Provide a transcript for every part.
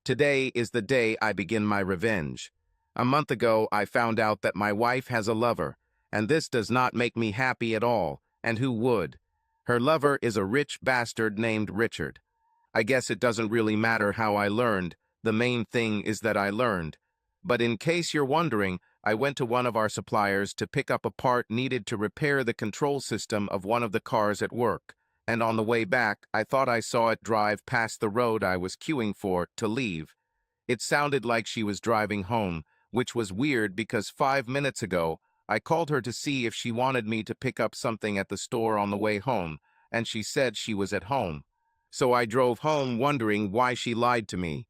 Today is the day I begin my revenge. A month ago, I found out that my wife has a lover, and this does not make me happy at all, and who would? Her lover is a rich bastard named Richard. I guess it doesn't really matter how I learned. The main thing is that I learned. But in case you're wondering, I went to one of our suppliers to pick up a part needed to repair the control system of one of the cars at work. And on the way back, I thought I saw it drive past the road I was queuing for to leave. It sounded like she was driving home, which was weird because 5 minutes ago, I called her to see if she wanted me to pick up something at the store on the way home, and she said she was at home. So I drove home wondering why she lied to me.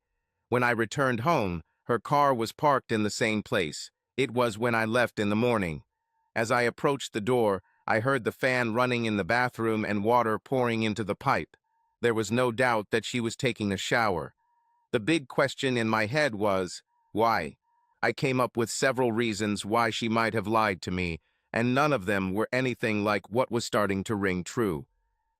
When I returned home, her car was parked in the same place. It was when I left in the morning. As I approached the door, I heard the fan running in the bathroom and water pouring into the pipe. There was no doubt that she was taking a shower. The big question in my head was, why? I came up with several reasons why she might have lied to me, and none of them were anything like what was starting to ring true.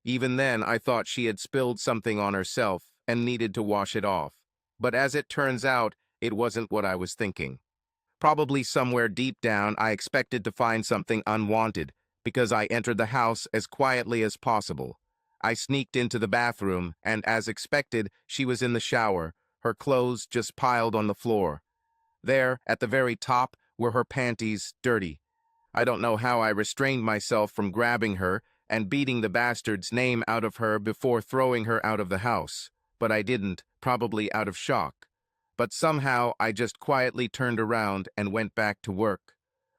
Even then, I thought she had spilled something on herself and needed to wash it off. But as it turns out, it wasn't what I was thinking. Probably somewhere deep down, I expected to find something unwanted, because I entered the house as quietly as possible. I sneaked into the bathroom, and as expected, she was in the shower, her clothes just piled on the floor. There, at the very top, were her panties, dirty. I don't know how I restrained myself from grabbing her and beating the bastard's name out of her before throwing her out of the house. But I didn't, probably out of shock. But somehow I just quietly turned around and went back to work.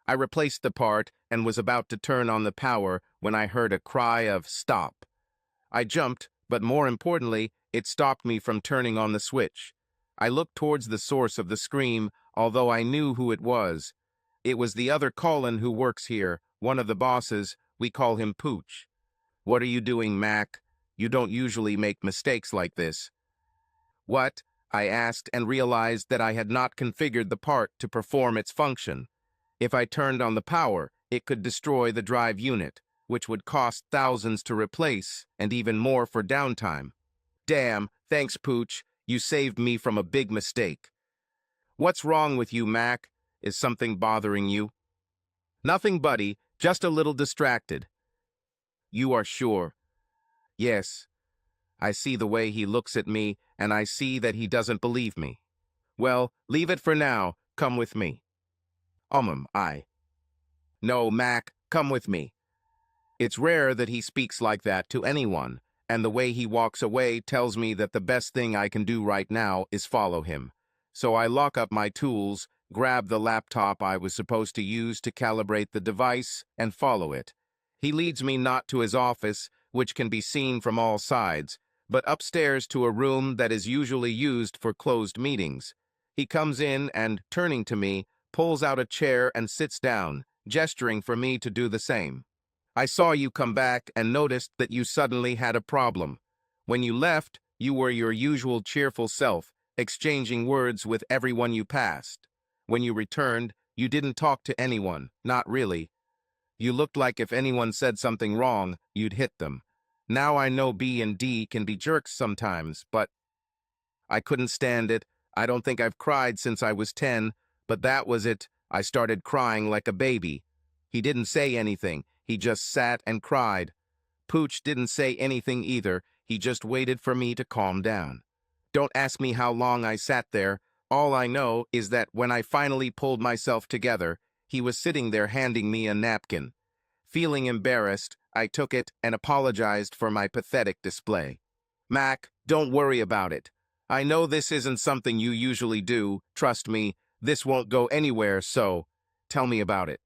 I replaced the part and was about to turn on the power when I heard a cry of "Stop." I jumped, but more importantly, it stopped me from turning on the switch. I looked towards the source of the scream, although I knew who it was. It was the other Colin who works here, one of the bosses. We call him Pooch. "What are you doing, Mac? You don't usually make mistakes like this." "What?" I asked and realized that I had not configured the part to perform its function. If I turned on the power, it could destroy the drive unit, which would cost thousands to replace and even more for downtime. "Damn, thanks, Pooch. You saved me from a big mistake." "What's wrong with you, Mac? Is something bothering you?" "Nothing, buddy, just a little distracted." "You are sure?" "Yes." I see the way he looks at me, and I see that he doesn't believe me. "Well, leave it for now. Come with me." I. "No, Mac, come with me." It's rare that he speaks like that to anyone, and the way he walks away tells me that the best thing I can do right now is follow him. So I lock up my tools, grab the laptop I was supposed to use to calibrate the device, and follow it. He leads me not to his office, which can be seen from all sides, but upstairs to a room that is usually used for closed meetings. He comes in and, turning to me, pulls out a chair and sits down, gesturing for me to do the same. "I saw you come back and noticed that you suddenly had a problem. When you left, you were your usual cheerful self, exchanging words with everyone you passed. When you returned, you didn't talk to anyone, not really. You looked like if anyone said something wrong, you'd hit them. Now I know B and D can be jerks sometimes, but I couldn't stand it. I don't think I've cried since I was 10, but that was it. I started crying like a baby. He didn't say anything. He just sat and cried. Pooch didn't say anything either. He just waited for me to calm down. Don't ask me how long I sat there. All I know is that when I finally pulled myself together, he was sitting there handing me a napkin. Feeling embarrassed, I took it and apologized for my pathetic display. "Mac, don't worry about it. I know this isn't something you usually do. Trust me, this won't go anywhere, so tell me about it."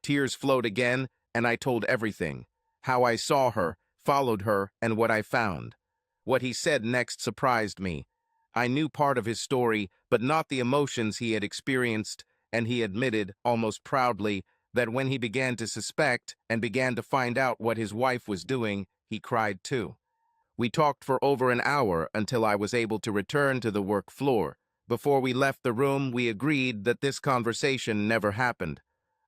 Tears flowed again, and I told everything. How I saw her, followed her, and what I found. What he said next surprised me. I knew part of his story, but not the emotions he had experienced, and he admitted, almost proudly, that when he began to suspect and began to find out what his wife was doing, he cried too. We talked for over an hour until I was able to return to the work floor. Before we left the room, we agreed that this conversation never happened.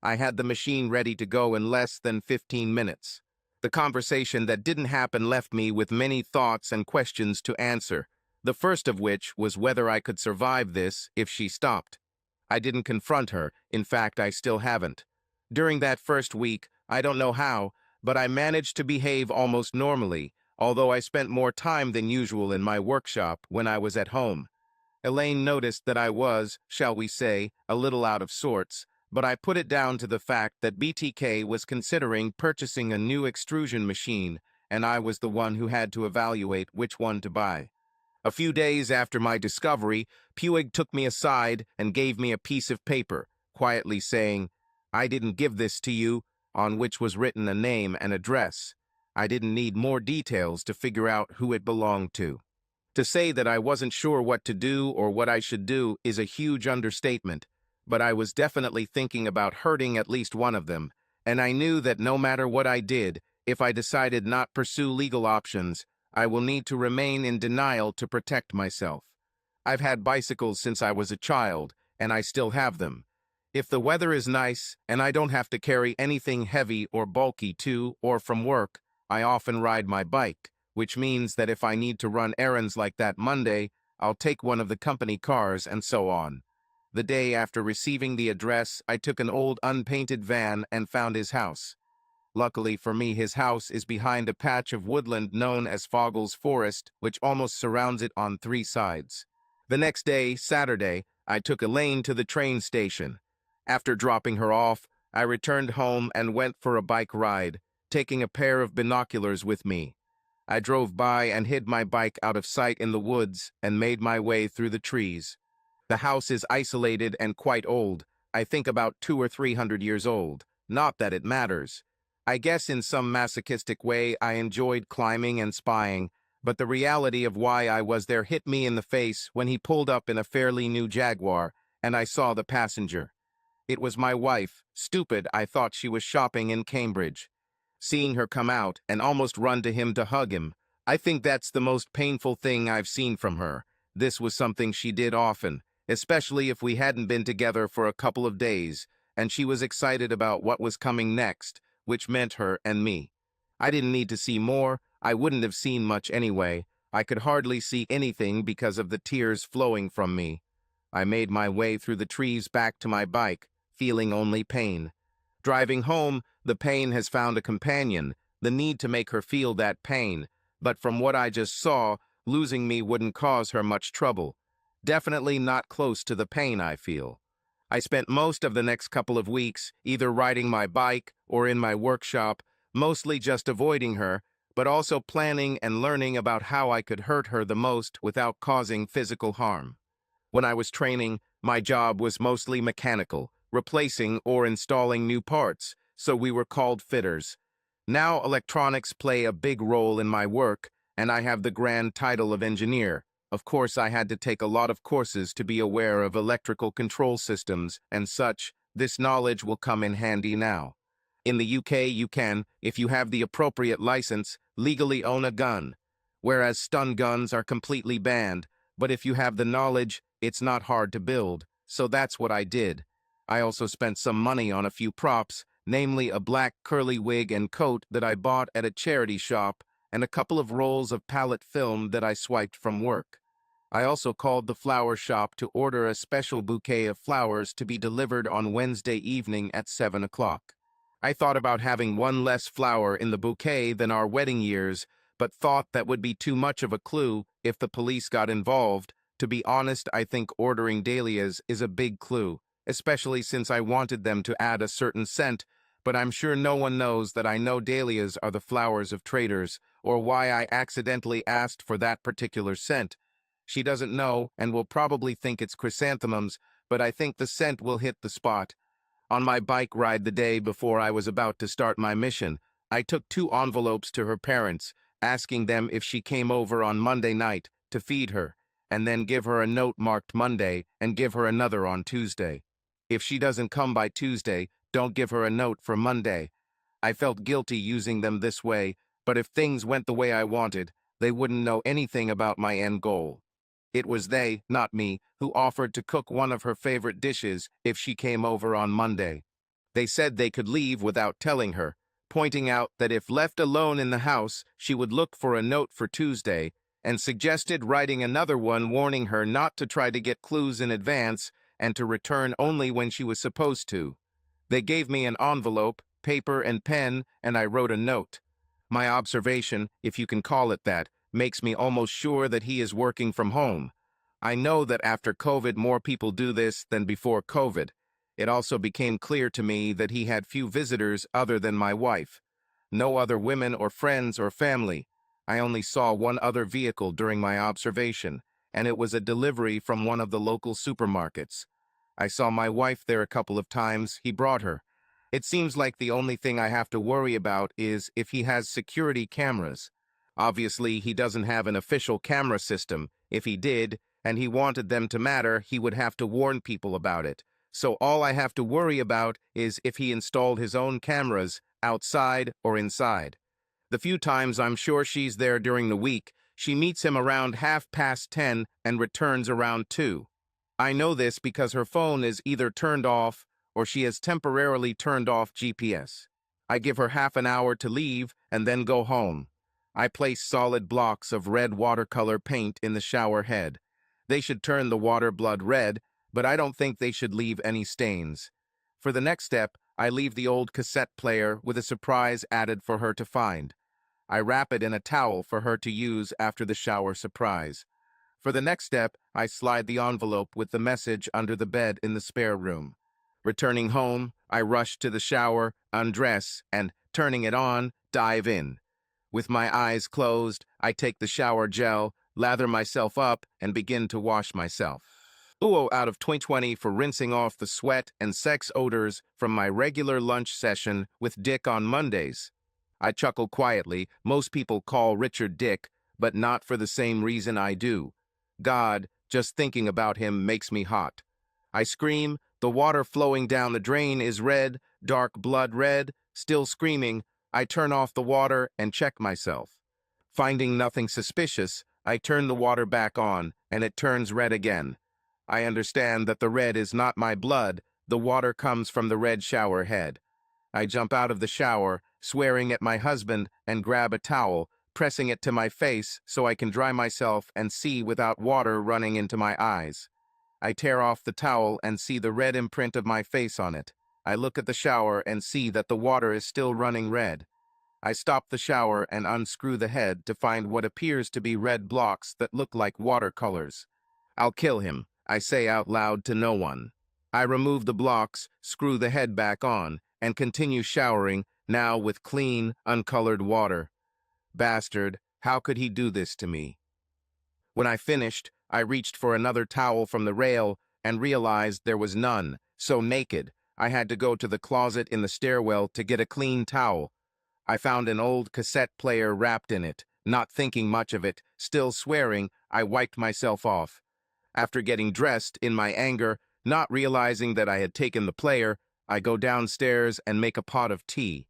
I had the machine ready to go in less than 15 minutes. The conversation that didn't happen left me with many thoughts and questions to answer. The first of which was whether I could survive this if she stopped. I didn't confront her. In fact, I still haven't. During that first week, I don't know how, but I managed to behave almost normally, although I spent more time than usual in my workshop when I was at home. Elaine noticed that I was, shall we say, a little out of sorts, but I put it down to the fact that BTK was considering purchasing a new extrusion machine, and I was the one who had to evaluate which one to buy. A few days after my discovery, Puig took me aside and gave me a piece of paper, quietly saying, "I didn't give this to you," on which was written a name and address. I didn't need more details to figure out who it belonged to. To say that I wasn't sure what to do or what I should do is a huge understatement, but I was definitely thinking about hurting at least one of them, and I knew that no matter what I did, if I decided not pursue legal options, I will need to remain in denial to protect myself. I've had bicycles since I was a child, and I still have them. If the weather is nice and I don't have to carry anything heavy or bulky to or from work, I often ride my bike, which means that if I need to run errands like that Monday, I'll take one of the company cars and so on. The day after receiving the address, I took an old unpainted van and found his house. Luckily for me, his house is behind a patch of woodland known as Foggle's Forest, which almost surrounds it on 3 sides. The next day, Saturday, I took Elaine to the train station. After dropping her off, I returned home and went for a bike ride, taking a pair of binoculars with me. I drove by and hid my bike out of sight in the woods and made my way through the trees. The house is isolated and quite old, I think about 200 or 300 years old. Not that it matters. I guess in some masochistic way I enjoyed climbing and spying, but the reality of why I was there hit me in the face when he pulled up in a fairly new Jaguar, and I saw the passenger. It was my wife. Stupid, I thought she was shopping in Cambridge. Seeing her come out and almost run to him to hug him, I think that's the most painful thing I've seen from her. This was something she did often, especially if we hadn't been together for a couple of days, and she was excited about what was coming next, which meant her and me. I didn't need to see more. I wouldn't have seen much anyway. I could hardly see anything because of the tears flowing from me. I made my way through the trees back to my bike, feeling only pain. Driving home, the pain has found a companion, the need to make her feel that pain, but from what I just saw, losing me wouldn't cause her much trouble. Definitely not close to the pain I feel. I spent most of the next couple of weeks either riding my bike or in my workshop, mostly just avoiding her, but also planning and learning about how I could hurt her the most without causing physical harm. When I was training, my job was mostly mechanical, replacing or installing new parts, so we were called fitters. Now electronics play a big role in my work, and I have the grand title of engineer. Of course, I had to take a lot of courses to be aware of electrical control systems and such. This knowledge will come in handy now. In the UK, you can, if you have the appropriate license, legally own a gun, whereas stun guns are completely banned, but if you have the knowledge, it's not hard to build, so that's what I did. I also spent some money on a few props, namely a black curly wig and coat that I bought at a charity shop, and a couple of rolls of palette film that I swiped from work. I also called the flower shop to order a special bouquet of flowers to be delivered on Wednesday evening at 7 o'clock. I thought about having one less flower in the bouquet than our wedding years, but thought that would be too much of a clue if the police got involved. To be honest, I think ordering dahlias is a big clue, especially since I wanted them to add a certain scent, but I'm sure no one knows that I know dahlias are the flowers of traitors, or why I accidentally asked for that particular scent. She doesn't know and will probably think it's chrysanthemums, but I think the scent will hit the spot. On my bike ride the day before I was about to start my mission, I took 2 envelopes to her parents, asking them if she came over on Monday night to feed her, and then give her a note marked Monday and give her another on Tuesday. If she doesn't come by Tuesday, don't give her a note for Monday. I felt guilty using them this way, but if things went the way I wanted, they wouldn't know anything about my end goal. It was they, not me, who offered to cook one of her favorite dishes if she came over on Monday. They said they could leave without telling her, pointing out that if left alone in the house, she would look for a note for Tuesday, and suggested writing another one warning her not to try to get clues in advance and to return only when she was supposed to. They gave me an envelope, paper, and pen, and I wrote a note. My observation, if you can call it that, makes me almost sure that he is working from home. I know that after COVID, more people do this than before COVID. It also became clear to me that he had few visitors other than my wife. No other women or friends or family. I only saw one other vehicle during my observation, and it was a delivery from one of the local supermarkets. I saw my wife there a couple of times. He brought her. It seems like the only thing I have to worry about is if he has security cameras. Obviously, he doesn't have an official camera system. If he did, and he wanted them to matter, he would have to warn people about it. So all I have to worry about is if he installed his own cameras, outside or inside. The few times I'm sure she's there during the week, she meets him around 10:30 and returns around 2. I know this because her phone is either turned off or she has temporarily turned off GPS. I give her half an hour to leave and then go home. I place solid blocks of red watercolor paint in the shower head. They should turn the water blood red, but I don't think they should leave any stains. For the next step, I leave the old cassette player with a surprise added for her to find. I wrap it in a towel for her to use after the shower surprise. For the next step, I slide the envelope with the message under the bed in the spare room. Returning home, I rush to the shower, undress, and, turning it on, dive in. With my eyes closed, I take the shower gel, lather myself up, and begin to wash myself. UO out of 2020 for rinsing off the sweat and sex odors from my regular lunch session with Dick on Mondays. I chuckle quietly. Most people call Richard Dick, but not for the same reason I do. God, just thinking about him makes me hot. I scream. The water flowing down the drain is red, dark blood red. Still screaming, I turn off the water and check myself. Finding nothing suspicious, I turn the water back on, and it turns red again. I understand that the red is not my blood. The water comes from the red shower head. I jump out of the shower, swearing at my husband, and grab a towel, pressing it to my face so I can dry myself and see without water running into my eyes. I tear off the towel and see the red imprint of my face on it. I look at the shower and see that the water is still running red. I stop the shower and unscrew the head to find what appears to be red blocks that look like watercolors. I'll kill him, I say out loud to no one. I remove the blocks, screw the head back on, and continue showering, now with clean, uncolored water. Bastard, how could he do this to me? When I finished, I reached for another towel from the rail and realized there was none, so naked, I had to go to the closet in the stairwell to get a clean towel. I found an old cassette player wrapped in it. Not thinking much of it, still swearing, I wiped myself off. After getting dressed, in my anger, not realizing that I had taken the player, I go downstairs and make a pot of tea.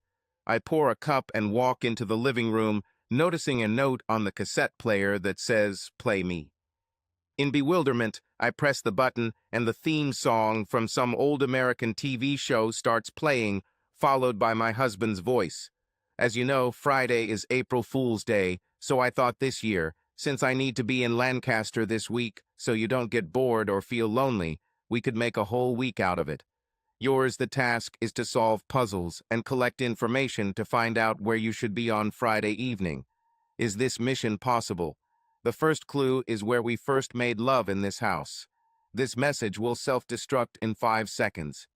I pour a cup and walk into the living room, noticing a note on the cassette player that says, "Play me." In bewilderment, I press the button and the theme song from some old American TV show starts playing, followed by my husband's voice. As you know, Friday is April Fool's Day, so I thought this year, since I need to be in Lancaster this week so you don't get bored or feel lonely, we could make a whole week out of it. Yours the task is to solve puzzles and collect information to find out where you should be on Friday evening. Is this mission possible? The first clue is where we first made love in this house. This message will self-destruct in 5 seconds.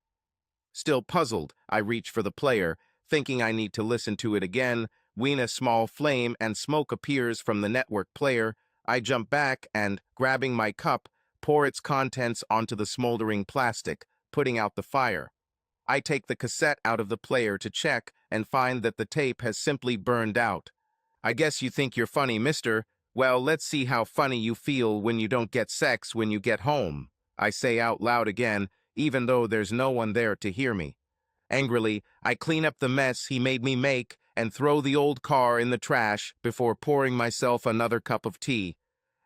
Still puzzled, I reach for the player, thinking I need to listen to it again, when a small flame and smoke appears from the network player. I jump back and, grabbing my cup, pour its contents onto the smoldering plastic, putting out the fire. I take the cassette out of the player to check and find that the tape has simply burned out. I guess you think you're funny, mister. Well, let's see how funny you feel when you don't get sex when you get home. I say out loud again, even though there's no one there to hear me. Angrily, I clean up the mess he made me make and throw the old car in the trash before pouring myself another cup of tea.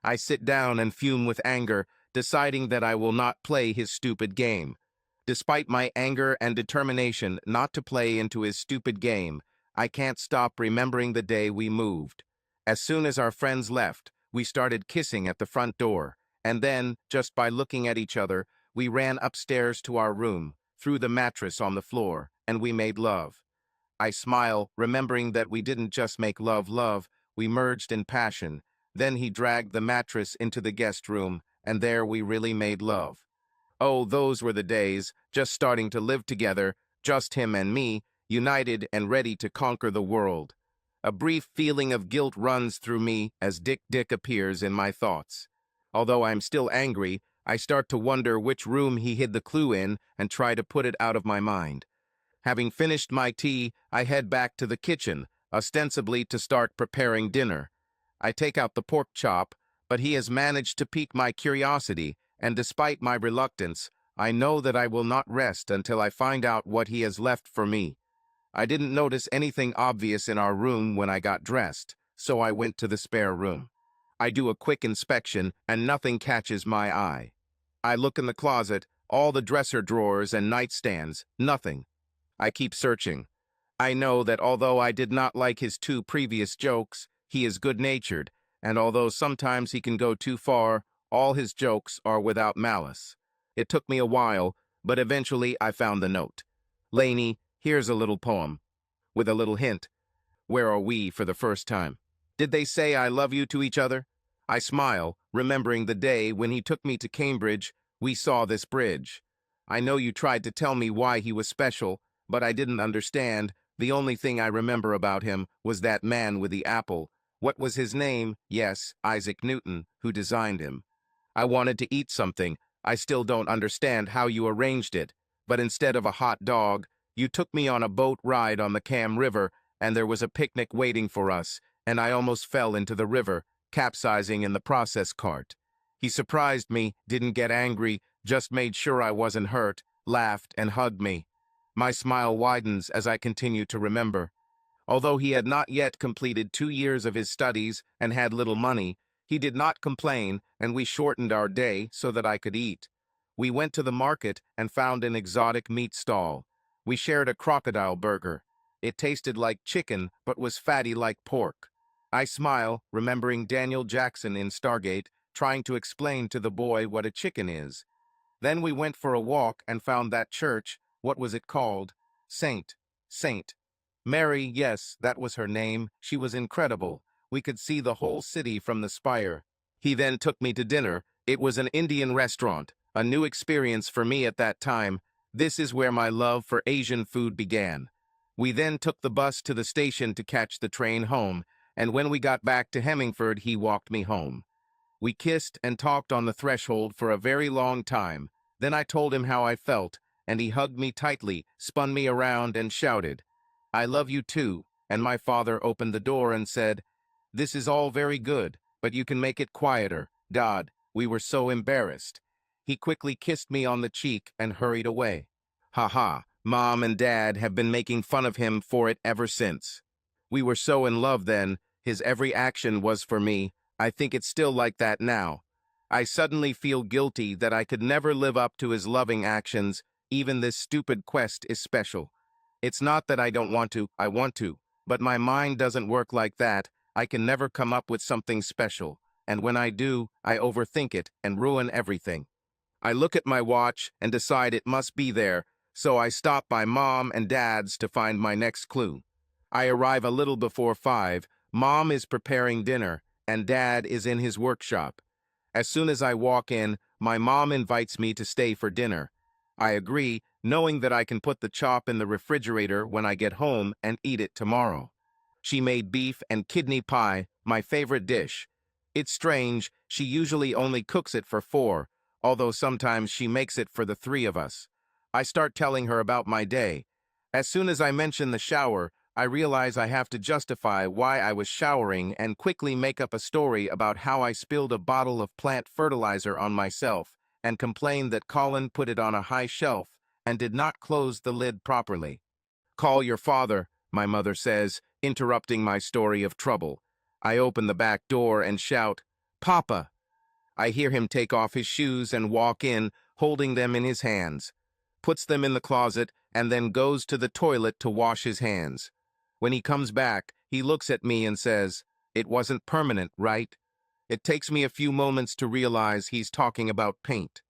I sit down and fume with anger, deciding that I will not play his stupid game. Despite my anger and determination not to play into his stupid game, I can't stop remembering the day we moved. As soon as our friends left, we started kissing at the front door, and then, just by looking at each other, we ran upstairs to our room, threw the mattress on the floor, and we made love. I smile, remembering that we didn't just make love, we merged in passion. Then he dragged the mattress into the guest room, and there we really made love. Oh, those were the days, just starting to live together, just him and me, united and ready to conquer the world. A brief feeling of guilt runs through me as Dick appears in my thoughts. Although I'm still angry, I start to wonder which room he hid the clue in and try to put it out of my mind. Having finished my tea, I head back to the kitchen, ostensibly to start preparing dinner. I take out the pork chop, but he has managed to pique my curiosity, and despite my reluctance, I know that I will not rest until I find out what he has left for me. I didn't notice anything obvious in our room when I got dressed, so I went to the spare room. I do a quick inspection, and nothing catches my eye. I look in the closet, all the dresser drawers and nightstands, nothing. I keep searching. I know that although I did not like his two previous jokes, he is good-natured, and although sometimes he can go too far, all his jokes are without malice. It took me a while, but eventually I found the note. Lainey, here's a little poem. With a little hint. Where are we for the first time? Did they say I love you to each other? I smile, remembering the day when he took me to Cambridge. We saw this bridge. I know you tried to tell me why he was special, but I didn't understand. The only thing I remember about him was that man with the apple. What was his name? Yes, Isaac Newton, who designed him. I wanted to eat something. I still don't understand how you arranged it, but instead of a hot dog, you took me on a boat ride on the Cam River, and there was a picnic waiting for us, and I almost fell into the river, capsizing in the process cart. He surprised me, didn't get angry, just made sure I wasn't hurt, laughed, and hugged me. My smile widens as I continue to remember. Although he had not yet completed 2 years of his studies and had little money, he did not complain, and we shortened our day so that I could eat. We went to the market and found an exotic meat stall. We shared a crocodile burger. It tasted like chicken, but was fatty like pork. I smile, remembering Daniel Jackson in Stargate, trying to explain to the boy what a chicken is. Then we went for a walk and found that church. What was it called? Saint. Mary, yes, that was her name. She was incredible. We could see the whole city from the spire. He then took me to dinner. It was an Indian restaurant, a new experience for me at that time. This is where my love for Asian food began. We then took the bus to the station to catch the train home, and when we got back to Hemmingford, he walked me home. We kissed and talked on the threshold for a very long time. Then I told him how I felt, and he hugged me tightly, spun me around, and shouted, "I love you too," and my father opened the door and said, "This is all very good, but you can make it quieter, Dad." We were so embarrassed. He quickly kissed me on the cheek and hurried away. Ha ha, Mom and Dad have been making fun of him for it ever since. We were so in love then, his every action was for me. I think it's still like that now. I suddenly feel guilty that I could never live up to his loving actions. Even this stupid quest is special. It's not that I don't want to, I want to, but my mind doesn't work like that. I can never come up with something special, and when I do, I overthink it and ruin everything. I look at my watch and decide it must be there, so I stop by Mom and Dad's to find my next clue. I arrive a little before 5. Mom is preparing dinner, and Dad is in his workshop. As soon as I walk in, my mom invites me to stay for dinner. I agree, knowing that I can put the chop in the refrigerator when I get home and eat it tomorrow. She made beef and kidney pie, my favorite dish. It's strange, she usually only cooks it for 4, although sometimes she makes it for the 3 of us. I start telling her about my day. As soon as I mention the shower, I realize I have to justify why I was showering and quickly make up a story about how I spilled a bottle of plant fertilizer on myself and complained that Colin put it on a high shelf and did not close the lid properly. "Call your father," my mother says, interrupting my story of trouble. I open the back door and shout, "Papa!" I hear him take off his shoes and walk in, holding them in his hands, puts them in the closet, and then goes to the toilet to wash his hands. When he comes back, he looks at me and says, "It wasn't permanent, right?" It takes me a few moments to realize he's talking about paint.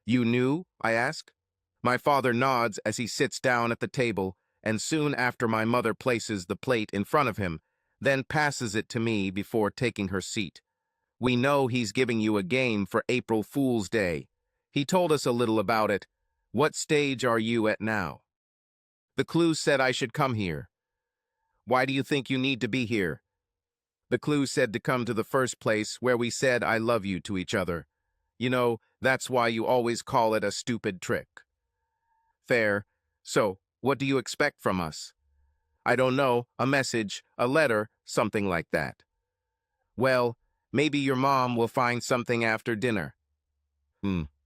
You knew? I ask. My father nods as he sits down at the table, and soon after my mother places the plate in front of him, then passes it to me before taking her seat. We know he's giving you a game for April Fool's Day. He told us a little about it. What stage are you at now? The clue said I should come here. Why do you think you need to be here? The clue said to come to the first place where we said I love you to each other. You know, that's why you always call it a stupid trick. Fair. So, what do you expect from us? I don't know, a message, a letter, something like that. Well, maybe your mom will find something after dinner.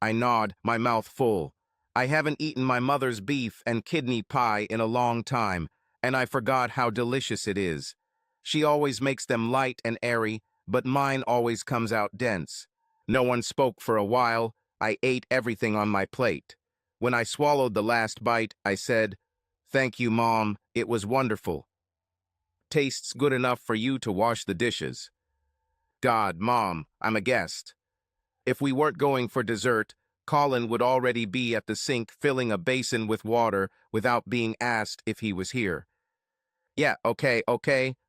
I nod, my mouth full. I haven't eaten my mother's beef and kidney pie in a long time, and I forgot how delicious it is. She always makes them light and airy, but mine always comes out dense. No one spoke for a while. I ate everything on my plate. When I swallowed the last bite, I said, "Thank you, Mom. It was wonderful. Tastes good enough for you to wash the dishes." God, Mom, I'm a guest. If we weren't going for dessert, Colin would already be at the sink filling a basin with water without being asked if he was here. Yeah, okay,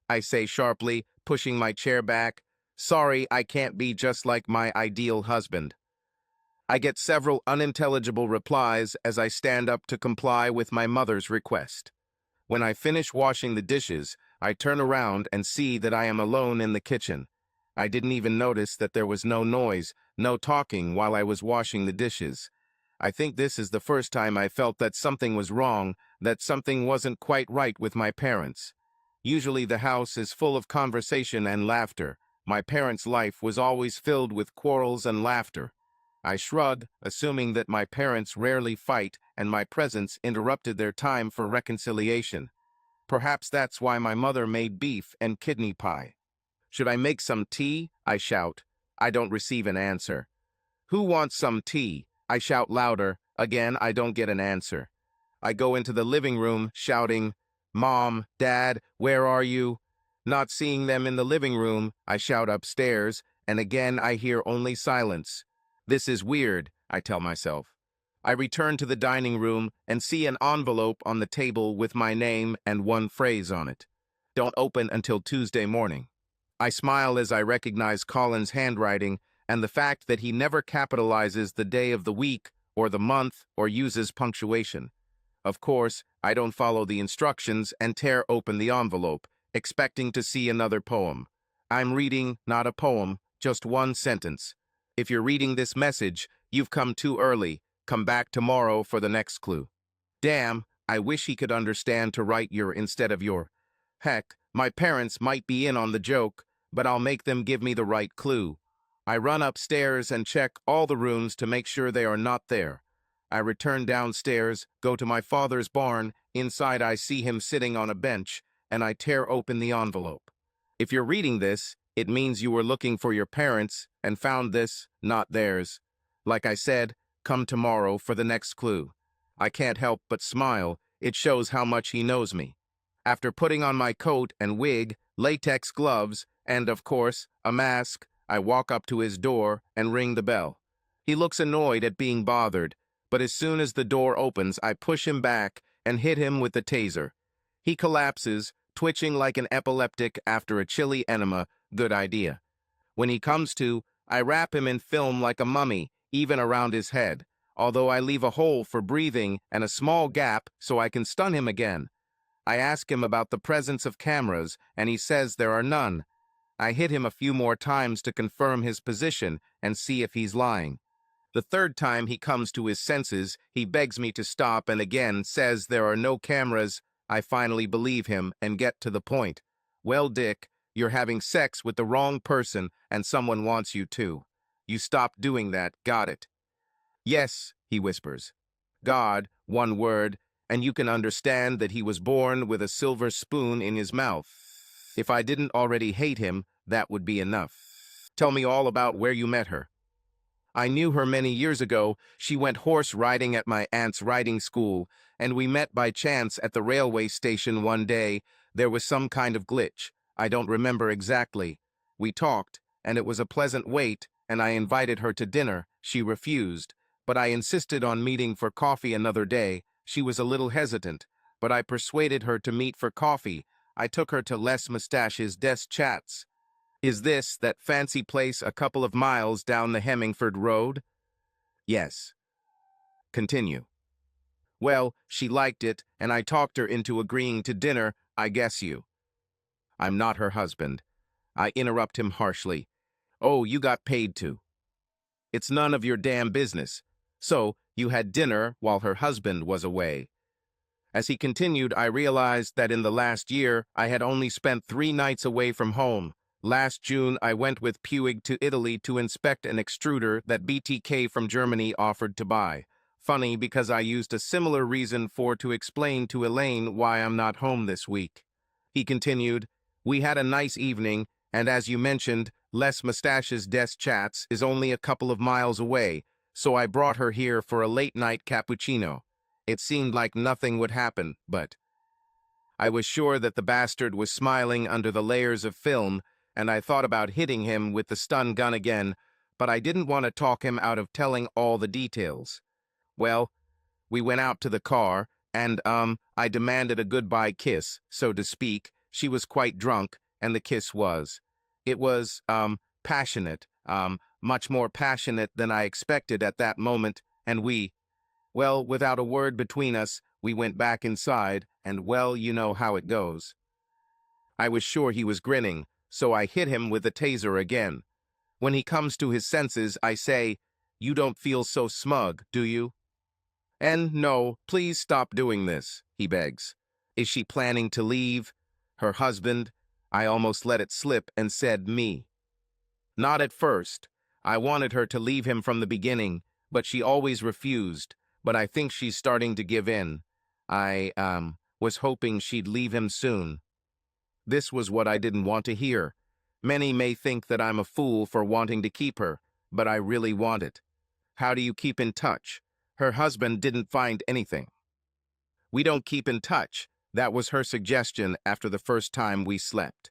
I say sharply, pushing my chair back. Sorry, I can't be just like my ideal husband. I get several unintelligible replies as I stand up to comply with my mother's request. When I finish washing the dishes, I turn around and see that I am alone in the kitchen. I didn't even notice that there was no noise, no talking while I was washing the dishes. I think this is the first time I felt that something was wrong, that something wasn't quite right with my parents. Usually the house is full of conversation and laughter. My parents' life was always filled with quarrels and laughter. I shrugged, assuming that my parents rarely fight and my presence interrupted their time for reconciliation. Perhaps that's why my mother made beef and kidney pie. Should I make some tea? I shout. I don't receive an answer. Who wants some tea? I shout louder. Again, I don't get an answer. I go into the living room, shouting, "Mom, Dad, where are you?" Not seeing them in the living room, I shout upstairs, and again I hear only silence. This is weird, I tell myself. I return to the dining room and see an envelope on the table with my name and one phrase on it. Don't open until Tuesday morning. I smile as I recognize Colin's handwriting and the fact that he never capitalizes the day of the week or the month or uses punctuation. Of course, I don't follow the instructions and tear open the envelope, expecting to see another poem. I'm reading not a poem, just one sentence. If you're reading this message, you've come too early. Come back tomorrow for the next clue. Damn, I wish he could understand to write your instead of your. Heck, my parents might be in on the joke, but I'll make them give me the right clue. I run upstairs and check all the rooms to make sure they are not there. I return downstairs, go to my father's barn. Inside I see him sitting on a bench, and I tear open the envelope. If you're reading this, it means you were looking for your parents and found this, not theirs. Like I said, come tomorrow for the next clue. I can't help but smile. It shows how much he knows me. After putting on my coat and wig, latex gloves, and, of course, a mask, I walk up to his door and ring the bell. He looks annoyed at being bothered, but as soon as the door opens, I push him back and hit him with the taser. He collapses, twitching like an epileptic after a chilly enema. Good idea. When he comes to, I wrap him in film like a mummy, even around his head, although I leave a hole for breathing and a small gap so I can stun him again. I ask him about the presence of cameras, and he says there are none. I hit him a few more times to confirm his position and see if he's lying. The third time he comes to his senses, he begs me to stop and again says there are no cameras. I finally believe him and get to the point. Well, Dick, you're having sex with the wrong person and someone wants you to. You stopped doing that, got it? Yes, he whispers. God, one word, and you can understand that he was born with a silver spoon in his mouth. If I didn't already hate him, that would be enough. Tell me all about where you met her. I knew her many years ago. She went horse riding at my aunt's riding school, and we met by chance at the railway station one day. There was some kind of glitch. I don't remember exactly. We talked, and it was a pleasant wait, and I invited her to dinner. She refused, but I insisted on meeting for coffee another day. She was a little hesitant, but I persuaded her to meet for coffee. I took her to Les Mustaches des Chats. Is this that fancy place a couple of miles down the Hemmingford Road? Yes. Continue. Well, she liked it, and I talked her into agreeing to dinner, I guess you. I'm not her husband. I interrupt him harshly. Oh, you got paid to. It's none of your damn business. So, you had dinner while her husband was away. As he continued, I realized that in the last year, I had only spent 3 nights away from home. Last June, I went with Puig to Italy to inspect an extruder that BTK from Germany offered to buy. Funny, because I used a similar reason to explain to Elaine why I'm not home this week. He continued, we had a nice evening, and as you mentioned, Les Mustaches des Chats is only a couple of miles away, so I brought her here for a late-night cappuccino. It seemed like nothing would happen, but I was sure that the bastard was smiling under the layers of film, and I thought about hitting him with the stun gun again, but I didn't want to talk him out of telling all the details. Well, we went out to the car, and, I demanded a goodbye kiss, so to speak. She was quite drunk, and the kiss was. It was, passionate, much more passionate than I expected at that moment, and well, without a word between us, we went back inside, and well, you know how it goes. I was sure he was grinning, so I hit him with the taser again. When he comes to his senses, I say, you don't feel so smug, do you? And no, please stop doing this, he begs. Is she planning to leave? Her husband? I almost let it slip and said me. Not at first. I wanted her to leave him from the beginning, but she always refused. But I think she's starting to give in. I, was hoping she'd leave him soon. This was what I didn't want to hear. Many may think that I'm a fool for wanting to keep her, but I really want it. How do you keep in touch? Her husband didn't find anything. We don't keep in touch. That was her suggestion after the first time we slept.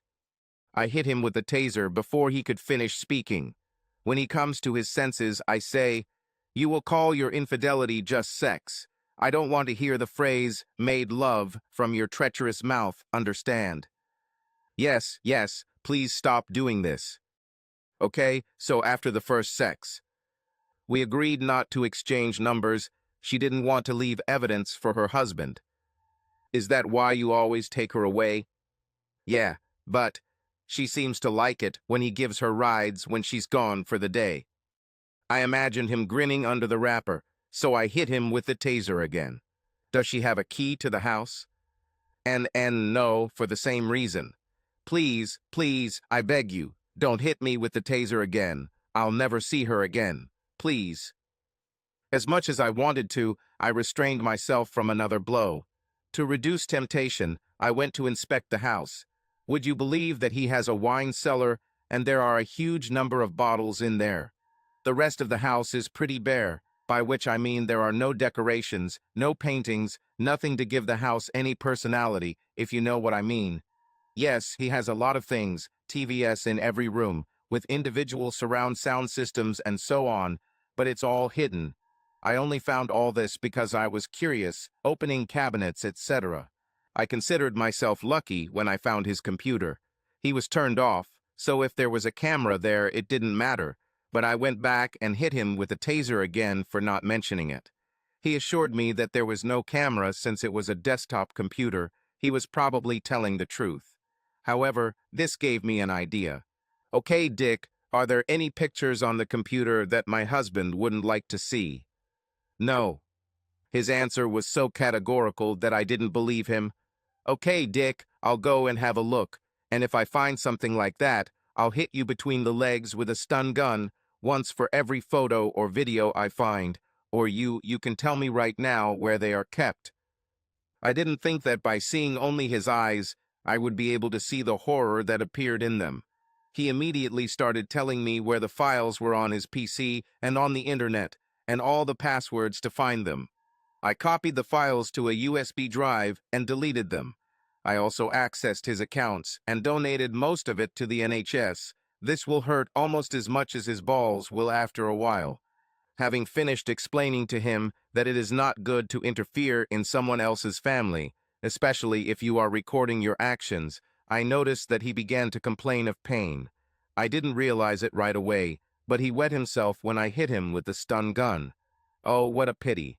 I hit him with the taser before he could finish speaking. When he comes to his senses, I say, you will call your infidelity just sex. I don't want to hear the phrase, made love, from your treacherous mouth, understand? Yes, yes, please stop doing this. Okay, so after the first sex. We agreed not to exchange numbers. She didn't want to leave evidence for her husband. Is that why you always take her away? Yeah, but she seems to like it when he gives her rides when she's gone for the day. I imagined him grinning under the wrapper, so I hit him with the taser again. Does she have a key to the house? And no, for the same reason. Please, please, I beg you, don't hit me with the taser again. I'll never see her again. Please. As much as I wanted to, I restrained myself from another blow. To reduce temptation, I went to inspect the house. Would you believe that he has a wine cellar, and there are a huge number of bottles in there? The rest of the house is pretty bare, by which I mean there are no decorations, no paintings, nothing to give the house any personality, if you know what I mean. Yes, he has a lot of things, TVS in every room, with individual surround sound systems and so on, but it's all hidden. I only found all this because I was curious, opening cabinets, etc. I considered myself lucky when I found his computer. He was turned off, so if there was a camera there, it didn't matter, but I went back and hit him with a taser again for not mentioning it. He assured me that there was no camera since it was a desktop computer. He was probably telling the truth. However, this gave me an idea. Okay, Dick, are there any pictures on the computer that my husband wouldn't like to see? No. His answer was so categorical that I didn't believe him. Okay, Dick, I'll go and have a look, and if I find something like that, I'll hit you between the legs with a stun gun, once for every photo or video I find, or you can tell me right now where they are kept. I didn't think that by seeing only his eyes, I would be able to see the horror that appeared in them. He immediately started telling me where the files were on his PC and on the internet, and all the passwords to find them. I copied the files to a USB drive and deleted them. I also accessed his accounts and donated most of it to the NHS, This will hurt almost as much as his balls will after a while. Having finished explaining to him that it is not good to interfere in someone else's family, especially if you are recording your actions, I noticed that he began to complain of pain. I didn't realize it right away, but he wet himself when I hit him with the stun gun. Oh, what a pity.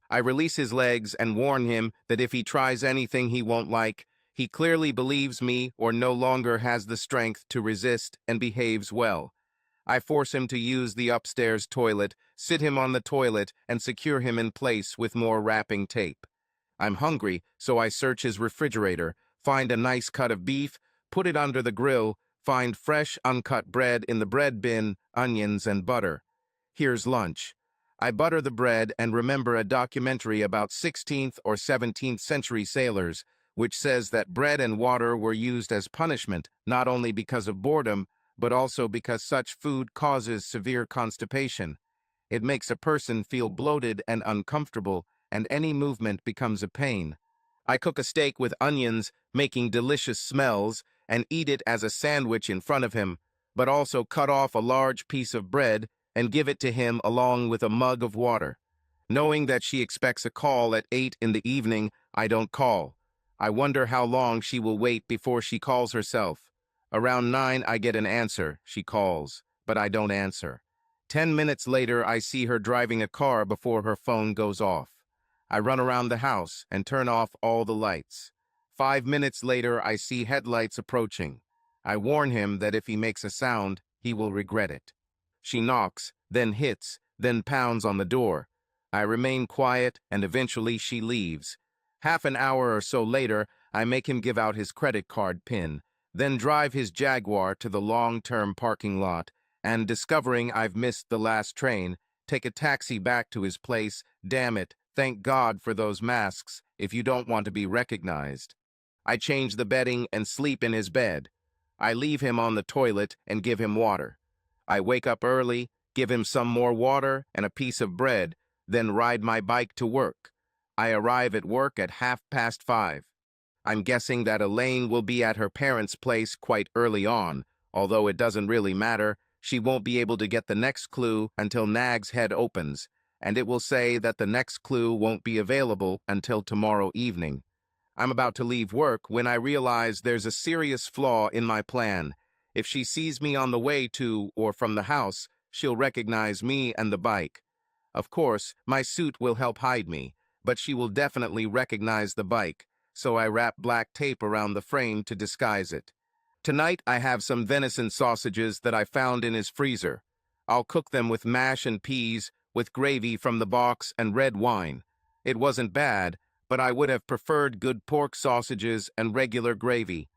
I release his legs and warn him that if he tries anything he won't like, he clearly believes me or no longer has the strength to resist and behaves well. I force him to use the upstairs toilet, sit him on the toilet, and secure him in place with more wrapping tape. I'm hungry, so I search his refrigerator, find a nice cut of beef, put it under the grill, find fresh, uncut bread in the bread bin, onions, and butter. Here's lunch. I butter the bread and remember a documentary about 16th or 17th century sailors, which says that bread and water were used as punishment, not only because of boredom, but also because such food causes severe constipation. It makes a person feel bloated and uncomfortable, and any movement becomes a pain. I cook a steak with onions, making delicious smells, and eat it as a sandwich in front of him, but also cut off a large piece of bread and give it to him along with a mug of water. Knowing that she expects a call at 8 in the evening, I don't call. I wonder how long she will wait before she calls herself. Around 9, I get an answer. She calls, but I don't answer. 10 minutes later, I see her driving a car before her phone goes off. I run around the house and turn off all the lights. 5 minutes later, I see headlights approaching. I warn him that if he makes a sound, he will regret it. She knocks, then hits, then pounds on the door. I remain quiet, and eventually she leaves. Half an hour or so later, I make him give out his credit card PIN, then drive his Jaguar to the long-term parking lot, and discovering I've missed the last train, take a taxi back to his place. Damn it, thank God for those masks if you don't want to be recognized. I change the bedding and sleep in his bed. I leave him on the toilet and give him water. I wake up early, give him some more water and a piece of bread, then ride my bike to work. I arrive at work at 5:30. I'm guessing that Elaine will be at her parents' place quite early on, although it doesn't really matter. She won't be able to get the next clue until Nag's Head opens, and it will say that the next clue won't be available until tomorrow evening. I'm about to leave work when I realize there's a serious flaw in my plan. If she sees me on the way to or from the house, she'll recognize me and the bike. Of course, my suit will help hide me, but she will definitely recognize the bike, so I wrap black tape around the frame to disguise it. Tonight, I have some venison sausages that I found in his freezer. I'll cook them with mash and peas, with gravy from the box and red wine. It wasn't bad, but I would have preferred good pork sausages and regular gravy.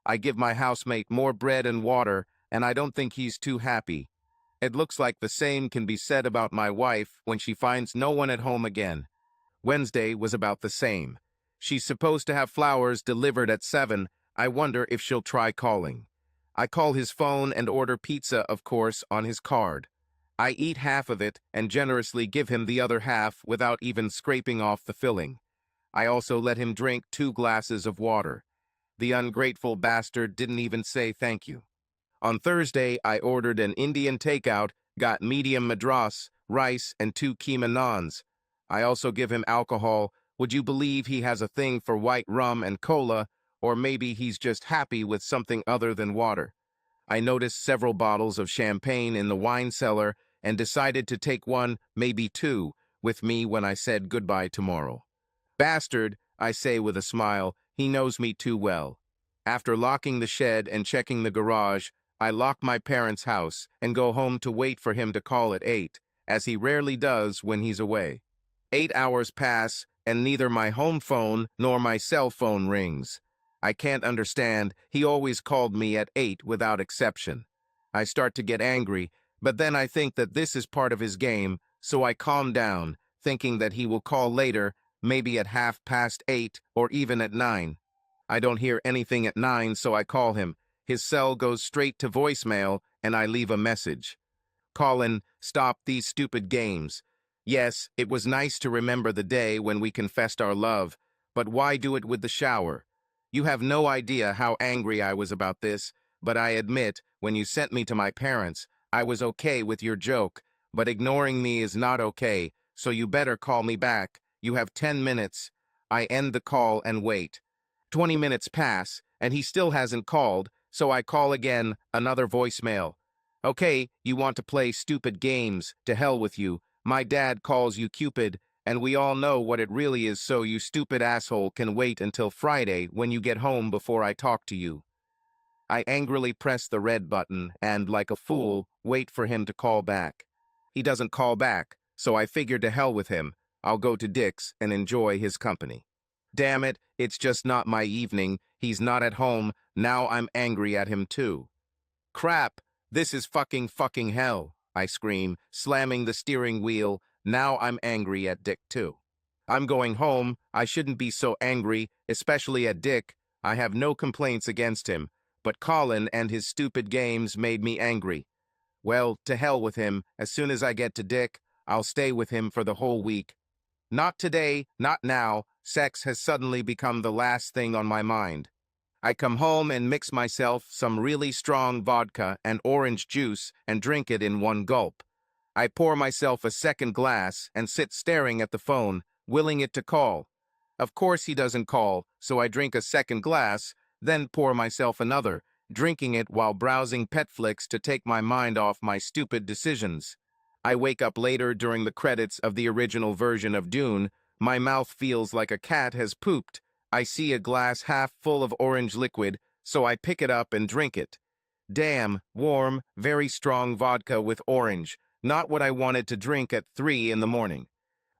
I give my housemate more bread and water, and I don't think he's too happy. It looks like the same can be said about my wife when she finds no one at home again. Wednesday was about the same. She's supposed to have flowers delivered at 7. I wonder if she'll try calling. I call his phone and order pizza, of course, on his card. I eat half of it and generously give him the other half without even scraping off the filling. I also let him drink 2 glasses of water. The ungrateful bastard didn't even say thank you. On Thursday, I ordered an Indian takeout, got medium madras, rice, and 2 keema naans. I also give him alcohol. Would you believe he has a thing for white rum and cola, or maybe he's just happy with something other than water? I noticed several bottles of champagne in the wine cellar and decided to take 1, maybe 2, with me when I said goodbye tomorrow. Bastard, I say with a smile, he knows me too well. After locking the shed and checking the garage, I lock my parents' house and go home to wait for him to call at 8, as he rarely does when he's away. 8 hours pass, and neither my home phone nor my cell phone rings. I can't understand, he always called me at 8 without exception. I start to get angry, but then I think that this is part of his game, so I calm down, thinking that he will call later, maybe at 8:30 or even at 9. I don't hear anything at 9, so I call him. His cell goes straight to voicemail, and I leave a message. Colin, stop these stupid games. Yes, it was nice to remember the day when we confessed our love, but why do it with the shower? You have no idea how angry I was about this, but I admit, when you sent me to my parents, I was okay with your joke, but ignoring me is not okay, so you better call me back. You have 10 minutes. I end the call and wait. 20 minutes pass, and he still hasn't called, so I call again, another voicemail. Okay, you want to play stupid games, to hell with you. My dad calls you Cupid, and we all know what it really is, so you stupid asshole can wait until Friday when you get home before I talk to you. I angrily press the red button and, like a fool, wait for him to call back. He doesn't call back, so I figured to hell with him. I'll go to Dick's and enjoy his company. Damn it, it's just not my evening. He's not at home. Now I'm angry at him too. Crap, this is fucking hell, I scream, slamming the steering wheel. Now I'm angry at Dick too. I'm going home. I shouldn't be so angry, especially at Dick. I have no complaints against him, but Colin and his stupid games made me angry. Well, to hell with him. As soon as I get to Dick, I'll stay with him for the whole week. Not today, not now. Sex has suddenly become the last thing on my mind. I come home and mix myself some really strong vodka and orange juice and drink it in one gulp. I pour myself a second glass and sit staring at the phone, willing it to call. Of course he doesn't call, so I drink a second glass, then pour myself another, drinking it while browsing Petflix to take my mind off my stupid decisions. I wake up later during the credits of the original version of Dune. My mouth feels like a cat has pooped. I see a glass half full of orange liquid, so I pick it up and drink it. Damn, warm, very strong vodka with orange. Not what I wanted to drink at 3 in the morning.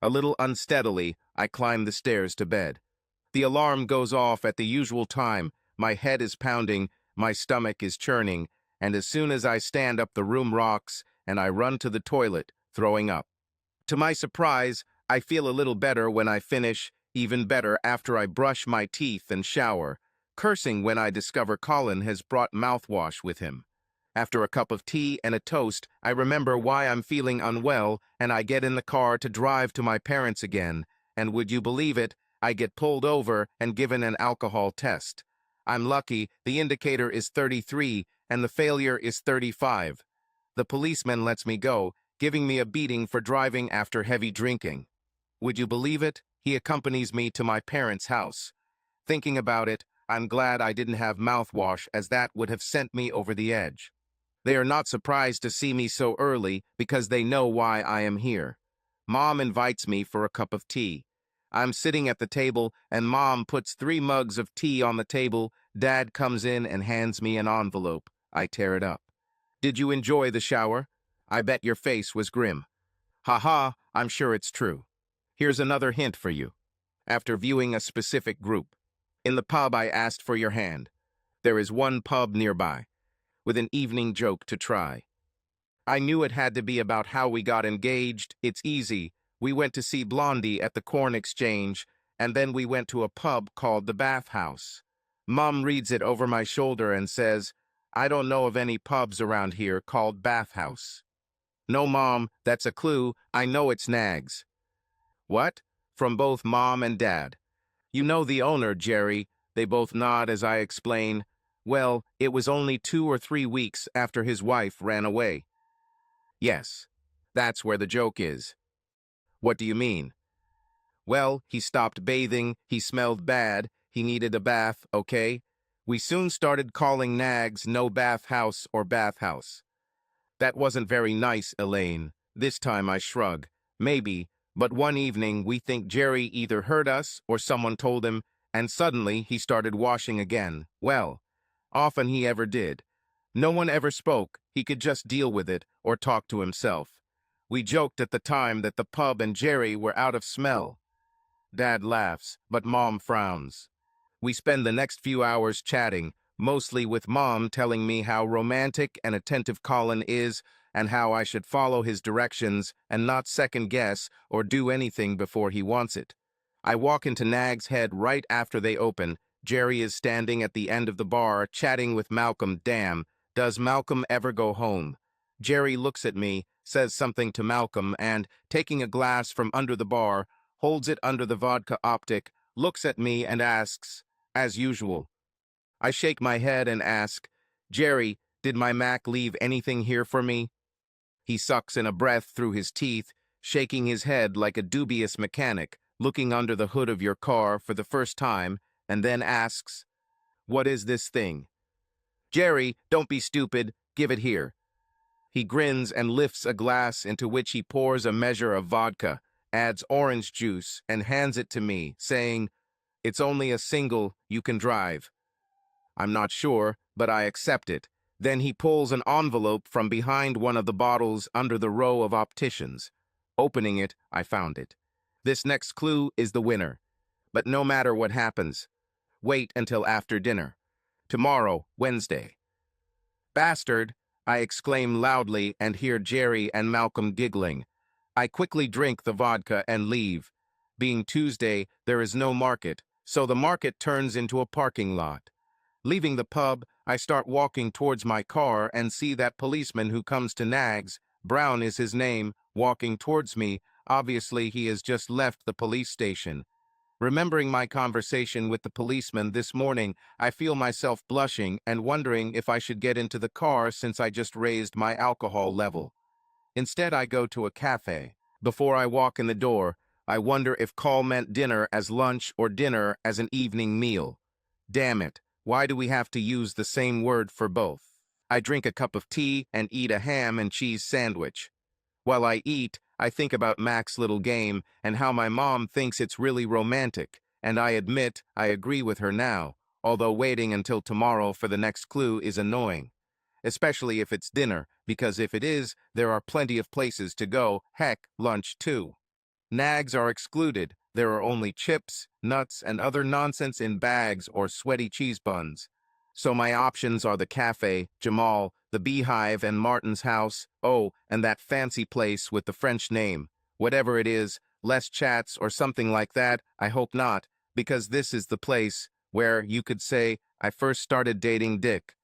A little unsteadily, I climb the stairs to bed. The alarm goes off at the usual time. My head is pounding, my stomach is churning, and as soon as I stand up, the room rocks, and I run to the toilet, throwing up. To my surprise, I feel a little better when I finish, even better after I brush my teeth and shower, cursing when I discover Colin has brought mouthwash with him. After a cup of tea and a toast, I remember why I'm feeling unwell, and I get in the car to drive to my parents again, and would you believe it, I get pulled over and given an alcohol test. I'm lucky, the indicator is 33, and the failure is 35. The policeman lets me go, giving me a beating for driving after heavy drinking. Would you believe it? He accompanies me to my parents' house. Thinking about it, I'm glad I didn't have mouthwash, as that would have sent me over the edge. They are not surprised to see me so early because they know why I am here. Mom invites me for a cup of tea. I'm sitting at the table, and Mom puts 3 mugs of tea on the table. Dad comes in and hands me an envelope. I tear it up. Did you enjoy the shower? I bet your face was grim. Ha, I'm sure it's true. Here's another hint for you. After viewing a specific group. In the pub, I asked for your hand. There is one pub nearby, with an evening joke to try. I knew it had to be about how we got engaged. It's easy. We went to see Blondie at the Corn Exchange, and then we went to a pub called the Bath House. Mom reads it over my shoulder and says, I don't know of any pubs around here called Bath House. No, Mom, that's a clue. I know it's Nags. What? From both Mom and Dad. You know the owner, Jerry. They both nod as I explain. Well, it was only 2 or 3 weeks after his wife ran away. Yes, that's where the joke is. What do you mean? Well, he stopped bathing, he smelled bad, he needed a bath, okay? We soon started calling Nags no bath house or bath house. That wasn't very nice, Elaine. This time I shrug. Maybe, but one evening we think Jerry either heard us or someone told him, and suddenly he started washing again. Well, often he ever did. No one ever spoke, he could just deal with it or talk to himself. We joked at the time that the pub and Jerry were out of smell. Dad laughs, but Mom frowns. We spend the next few hours chatting, mostly with Mom telling me how romantic and attentive Colin is and how I should follow his directions and not second-guess or do anything before he wants it. I walk into Nag's Head right after they open. Jerry is standing at the end of the bar, chatting with Malcolm. Damn, does Malcolm ever go home? Jerry looks at me, says something to Malcolm, and, taking a glass from under the bar, holds it under the vodka optic, looks at me and asks, as usual. I shake my head and ask, Jerry, Did my Mac leave anything here for me? He sucks in a breath through his teeth, shaking his head like a dubious mechanic, looking under the hood of your car for the first time, and then asks, "What is this thing?" "Jerry, don't be stupid. Give it here." He grins and lifts a glass into which he pours a measure of vodka, adds orange juice, and hands it to me, saying, "It's only a single, you can drive." I'm not sure, but I accept it. Then he pulls an envelope from behind one of the bottles under the row of opticians. Opening it, I found it. This next clue is the winner. But no matter what happens, wait until after dinner. Tomorrow, Wednesday. "Bastard!" I exclaim loudly and hear Jerry and Malcolm giggling. I quickly drink the vodka and leave. Being Tuesday, there is no market, so the market turns into a parking lot. Leaving the pub, I start walking towards my car and see that policeman who comes to Nags, Brown is his name, walking towards me. Obviously, he has just left the police station. Remembering my conversation with the policeman this morning, I feel myself blushing and wondering if I should get into the car since I just raised my alcohol level. Instead, I go to a cafe. Before I walk in the door, I wonder if call meant dinner as lunch or dinner as an evening meal. Damn it, why do we have to use the same word for both? I drink a cup of tea and eat a ham and cheese sandwich. While I eat, I think about Mac's little game and how my mom thinks it's really romantic, and I admit I agree with her now, although waiting until tomorrow for the next clue is annoying. Especially if it's dinner, because if it is, there are plenty of places to go, heck, lunch too. Nags are excluded. There are only chips, nuts, and other nonsense in bags or sweaty cheese buns. So my options are the cafe, Jamal, the Beehive, and Martin's house, oh, and that fancy place with the French name. Whatever it is, less chats or something like that, I hope not, because this is the place where, you could say, I first started dating Dick.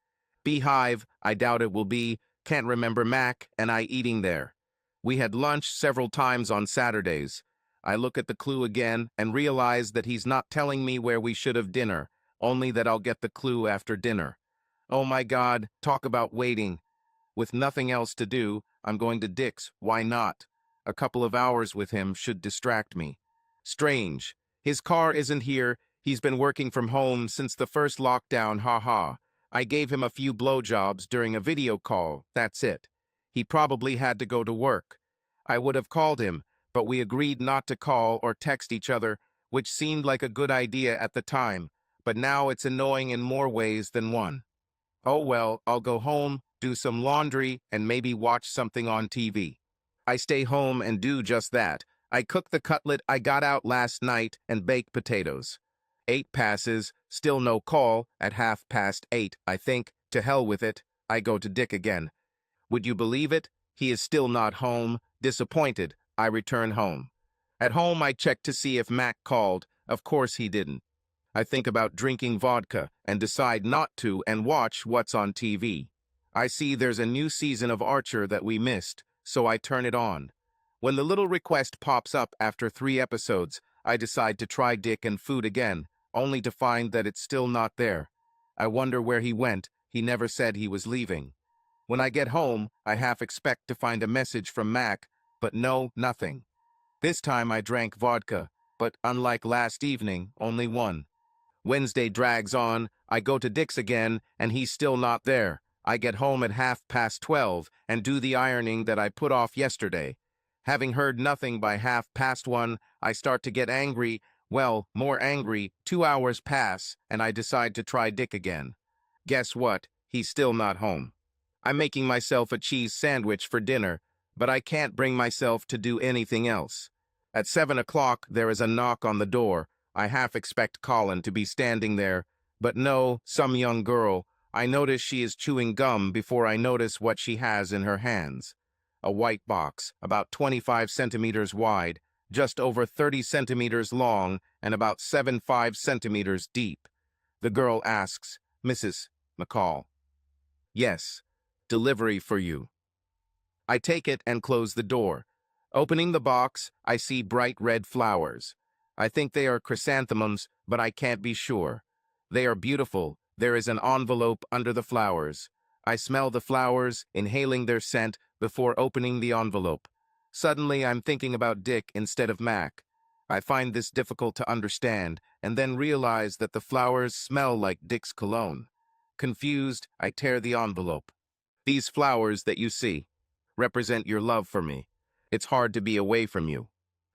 Beehive, I doubt it will be, can't remember Mac and I eating there. We had lunch several times on Saturdays. I look at the clue again and realize that he's not telling me where we should have dinner, only that I'll get the clue after dinner. Oh my God, talk about waiting. With nothing else to do, I'm going to Dick's, why not? A couple of hours with him should distract me. Strange. His car isn't here, he's been working from home since the first lockdown, haha. I gave him a few blowjobs during a video call, that's it. He probably had to go to work. I would have called him, but we agreed not to call or text each other, which seemed like a good idea at the time, but now it's annoying in more ways than one. Oh well, I'll go home, do some laundry, and maybe watch something on TV. I stay home and do just that. I cook the cutlet I got out last night and bake potatoes. 8 passes, still no call, at 8:30, I think. To hell with it, I go to Dick again. Would you believe it? He is still not home. Disappointed, I return home. At home, I check to see if Mac called. Of course he didn't. I think about drinking vodka and decide not to and watch what's on TV. I see there's a new season of Archer that we missed, so I turn it on. When the little request pops up after 3 episodes, I decide to try Dick and food again, only to find that it's still not there. I wonder where he went. He never said he was leaving. When I get home, I half expect to find a message from Mac, but no, nothing. This time I drank vodka, but unlike last evening, only one. Wednesday drags on, I go to Dick's again, and he's still not there. I get home at 12:30 and do the ironing that I put off yesterday. Having heard nothing by 1:30, I start to get angry. Well, more angry. 2 hours pass, and I decide to try Dick again. Guess what? He's still not home. I'm making myself a cheese sandwich for dinner, but I can't bring myself to do anything else. At 7 o'clock, there is a knock on the door. I half expect Colin to be standing there, but no, some young girl. I notice she is chewing gum before I notice what she has in her hands. A white box, about 25 centimeters wide, just over 30 centimeters long, and about 7.5 centimeters deep. The girl asks, "Mrs. McCall?" "Yes. Delivery for you." I take it and close the door. Opening the box, I see bright red flowers. I think they are chrysanthemums, but I can't be sure. They are beautiful. There is an envelope under the flowers. I smell the flowers, inhaling their scent before opening the envelope. Suddenly, I'm thinking about Dick instead of Mac. I find this difficult to understand, and then realize that the flowers smell like Dick's cologne. Confused, I tear the envelope. These flowers that you see represent your love for me. It's hard to be away from you.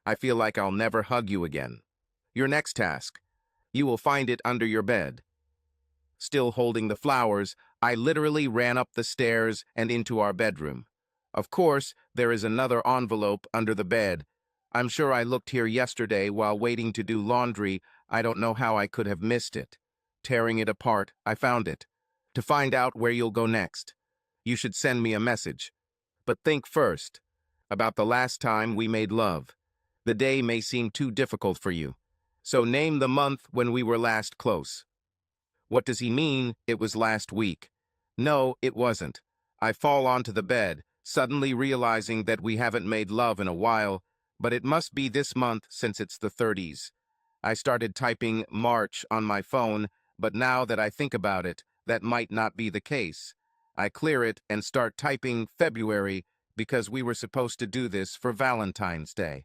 I feel like I'll never hug you again. Your next task. You will find it under your bed. Still holding the flowers, I literally ran up the stairs and into our bedroom. Of course, there is another envelope under the bed. I'm sure I looked here yesterday while waiting to do laundry. I don't know how I could have missed it. Tearing it apart, I found it. To find out where you'll go next, you should send me a message. But think first about the last time we made love. The day may seem too difficult for you. So name the month when we were last close. What does he mean it was last week? No, it wasn't. I fall onto the bed, suddenly realizing that we haven't made love in a while, but it must be this month since it's the 30s. I started typing March on my phone, but now that I think about it, that might not be the case. I clear it and start typing February because we were supposed to do this for Valentine's Day.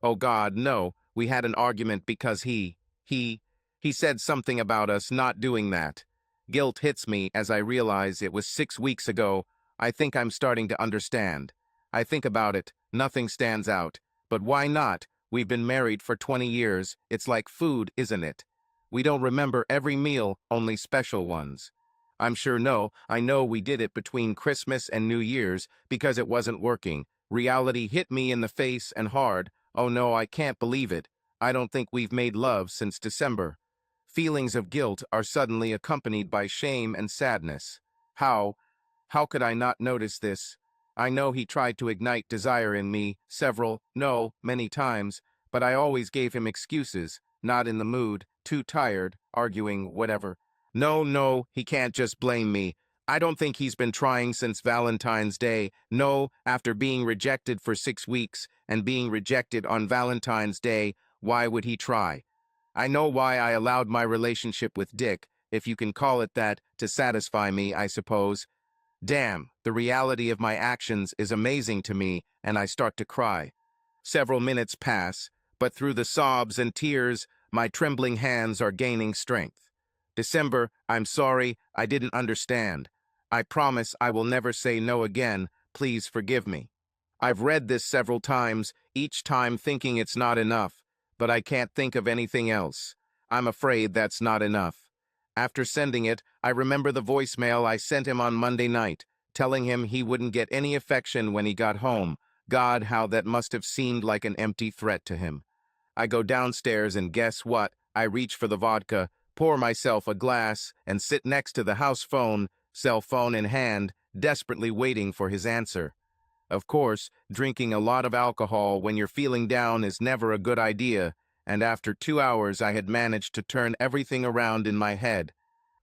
Oh God, no, we had an argument because he said something about us not doing that. Guilt hits me as I realize it was 6 weeks ago. I think I'm starting to understand. I think about it, nothing stands out. But why not? We've been married for 20 years. It's like food, isn't it? We don't remember every meal, only special ones. I know we did it between Christmas and New Year's because it wasn't working. Reality hit me in the face and hard. Oh no, I can't believe it. I don't think we've made love since December. Feelings of guilt are suddenly accompanied by shame and sadness. How could I not notice this? I know he tried to ignite desire in me many times, but I always gave him excuses, not in the mood, too tired, arguing, whatever. No, he can't just blame me. I don't think he's been trying since Valentine's Day. No, after being rejected for 6 weeks and being rejected on Valentine's Day, why would he try? I know why I allowed my relationship with Dick, if you can call it that, to satisfy me, I suppose. Damn, the reality of my actions is amazing to me, and I start to cry. Several minutes pass, but through the sobs and tears, my trembling hands are gaining strength. December, I'm sorry, I didn't understand. I promise I will never say no again. Please forgive me. I've read this several times, each time thinking it's not enough, but I can't think of anything else. I'm afraid that's not enough. After sending it, I remember the voicemail I sent him on Monday night, telling him he wouldn't get any affection when he got home. God, how that must have seemed like an empty threat to him. I go downstairs and guess what? I reach for the vodka, pour myself a glass, and sit next to the house phone, cell phone in hand, desperately waiting for his answer. Of course, drinking a lot of alcohol when you're feeling down is never a good idea, and after 2 hours I had managed to turn everything around in my head.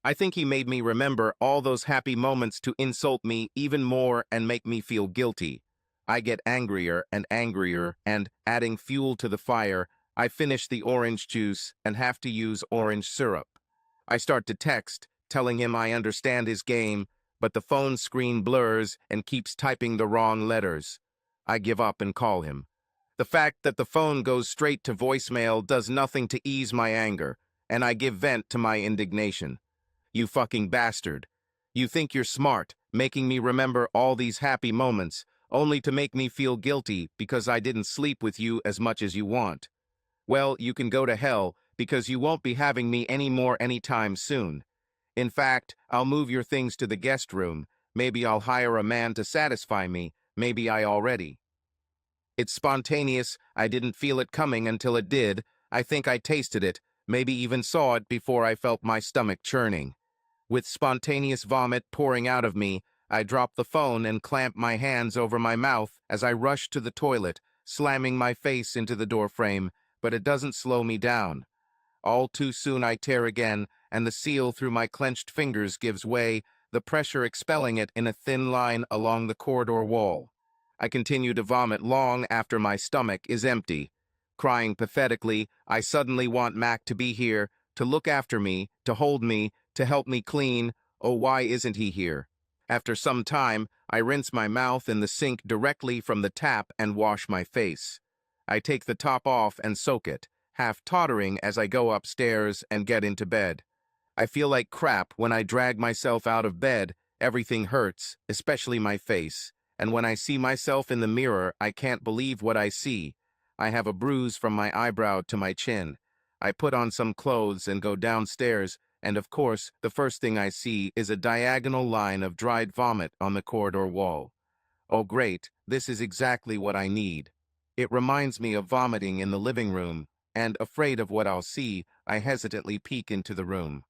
I think he made me remember all those happy moments to insult me even more and make me feel guilty. I get angrier and angrier, and, adding fuel to the fire, I finish the orange juice and have to use orange syrup. I start to text, telling him I understand his game, but the phone screen blurs and keeps typing the wrong letters. I give up and call him. The fact that the phone goes straight to voicemail does nothing to ease my anger, and I give vent to my indignation. You fucking bastard. You think you're smart, making me remember all these happy moments, only to make me feel guilty because I didn't sleep with you as much as you want. Well, you can go to hell, because you won't be having me anymore anytime soon. In fact, I'll move your things to the guest room. Maybe I'll hire a man to satisfy me. Maybe I already. It's spontaneous. I didn't feel it coming until it did. I think I tasted it, maybe even saw it before I felt my stomach churning. With spontaneous vomit pouring out of me, I drop the phone and clamp my hands over my mouth as I rush to the toilet, slamming my face into the doorframe, but it doesn't slow me down. All too soon I tear again, and the seal through my clenched fingers gives way, the pressure expelling it in a thin line along the corridor wall. I continue to vomit long after my stomach is empty. Crying pathetically, I suddenly want Mac to be here, to look after me, to hold me, to help me clean. Oh, why isn't he here? After some time, I rinse my mouth in the sink directly from the tap and wash my face. I take the top off and soak it, half tottering as I go upstairs and get into bed. I feel like crap when I drag myself out of bed. Everything hurts, especially my face. And when I see myself in the mirror, I can't believe what I see. I have a bruise from my eyebrow to my chin. I put on some clothes and go downstairs, and of course, the first thing I see is a diagonal line of dried vomit on the corridor wall. Oh great, this is exactly what I need. It reminds me of vomiting in the living room, and afraid of what I'll see, I hesitantly peek into the room.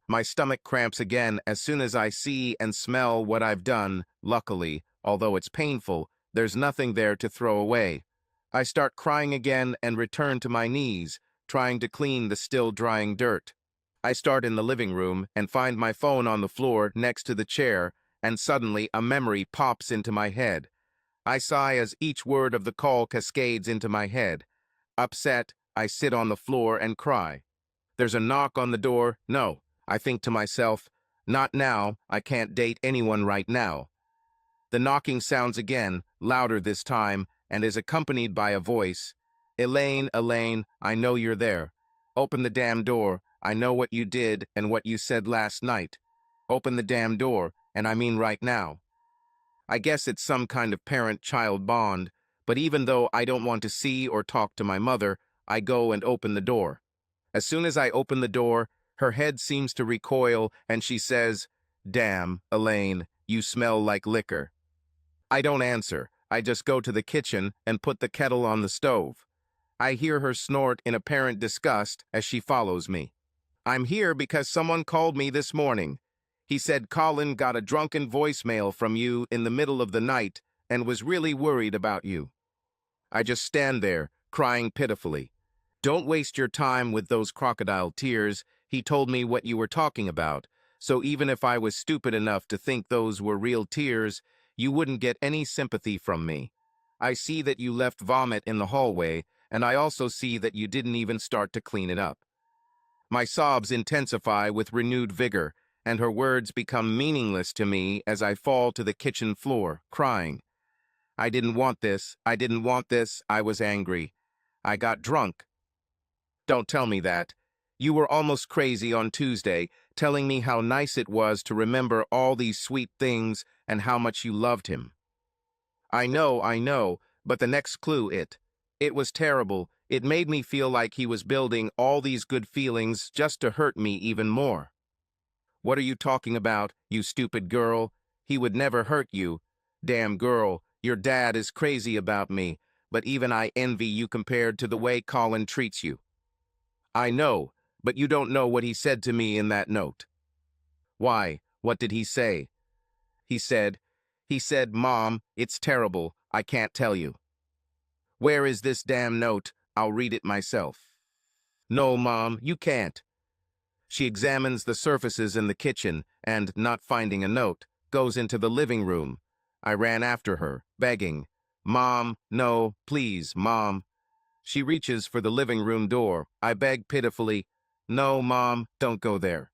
My stomach cramps again as soon as I see and smell what I've done. Luckily, although it's painful, there's nothing there to throw away. I start crying again and return to my knees, trying to clean the still drying dirt. I start in the living room and find my phone on the floor next to the chair, and suddenly a memory pops into my head. I sigh as each word of the call cascades into my head. Upset, I sit on the floor and cry. There's a knock on the door. No, I think to myself, not now, I can't date anyone right now. The knocking sounds again, louder this time, and is accompanied by a voice. Elaine, Elaine, I know you're there. Open the damn door. I know what you did and what you said last night. Open the damn door, and I mean right now. I guess it's some kind of parent-child bond, but even though I don't want to see or talk to my mother, I go and open the door. As soon as I open the door, her head seems to recoil, and she says, "Damn, Elaine, you smell like liquor." I don't answer. I just go to the kitchen and put the kettle on the stove. I hear her snort in apparent disgust as she follows me. "I'm here because someone called me this morning. He said Colin got a drunken voicemail from you in the middle of the night and was really worried about you." I just stand there, crying pitifully. "Don't waste your time with those crocodile tears. He told me what you were talking about, so even if I was stupid enough to think those were real tears, you wouldn't get any sympathy from me. I see that you left vomit in the hallway, and I also see that you didn't even start to clean it up." My sobs intensify with renewed vigor, and her words become meaningless to me as I fall to the kitchen floor, crying. "I didn't want this. I didn't want this. I was angry. I got drunk." "Don't tell me that. You were almost crazy on Tuesday, telling me how nice it was to remember all these sweet things and how much you loved him." I know, but the next clue, it was terrible. It made me feel like he was building all these good feelings just to hurt me even more." "What are you talking about, you stupid girl? He would never hurt you. Damn girl, your dad is crazy about me, but even I envy you compared to the way Colin treats you." "I know, but you don't know what he said to me in that note." "Why, what did he say?" He said, "Mom, it's terrible. I can't tell you." "Where is this damn note? I'll read it myself." "No, Mom, you can't." She examines the surfaces in the kitchen and, not finding a note, goes into the living room. I ran after her, begging, "Mom, no, please, Mom." She reaches for the living room door. I beg pitifully, "No, Mom, don't go there."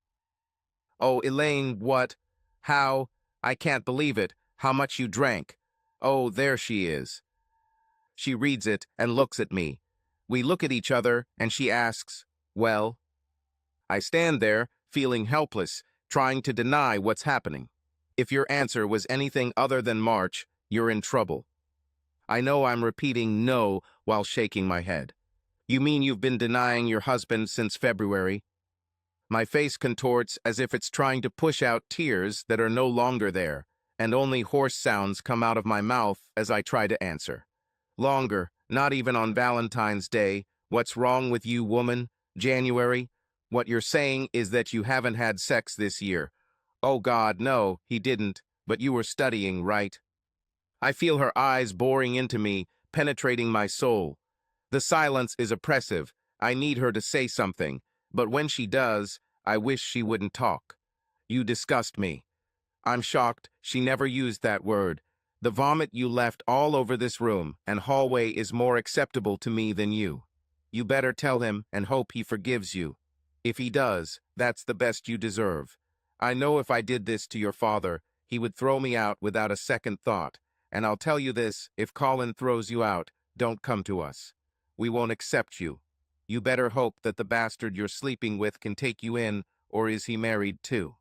"Oh, Elaine, what? How? I can't believe it. How much you drank. Oh, there she is." She reads it and looks at me. We look at each other, and she asks, "Well?" I stand there, feeling helpless, trying to deny what's happening. If your answer was anything other than March, you're in trouble. I know I'm repeating no while shaking my head. "You mean you've been denying your husband since February?" My face contorts as if it's trying to push out tears that are no longer there, and only hoarse sounds come out of my mouth as I try to answer. "Longer, not even on Valentine's Day. What's wrong with you, woman? January? What you're saying is that you haven't had sex this year." "Oh God, no, he didn't, but you were studying, right?" I feel her eyes boring into me, penetrating my soul. The silence is oppressive. I need her to say something, but when she does, I wish she wouldn't talk. "You disgust me." I'm shocked she never used that word. The vomit you left all over this room and hallway is more acceptable to me than you. You better tell him and hope he forgives you. If he does, that's the best you deserve. I know if I did this to your father, he would throw me out without a second thought. And I'll tell you this, if Colin throws you out, don't come to us. We won't accept you. You better hope that the bastard you're sleeping with can take you in, or is he married too?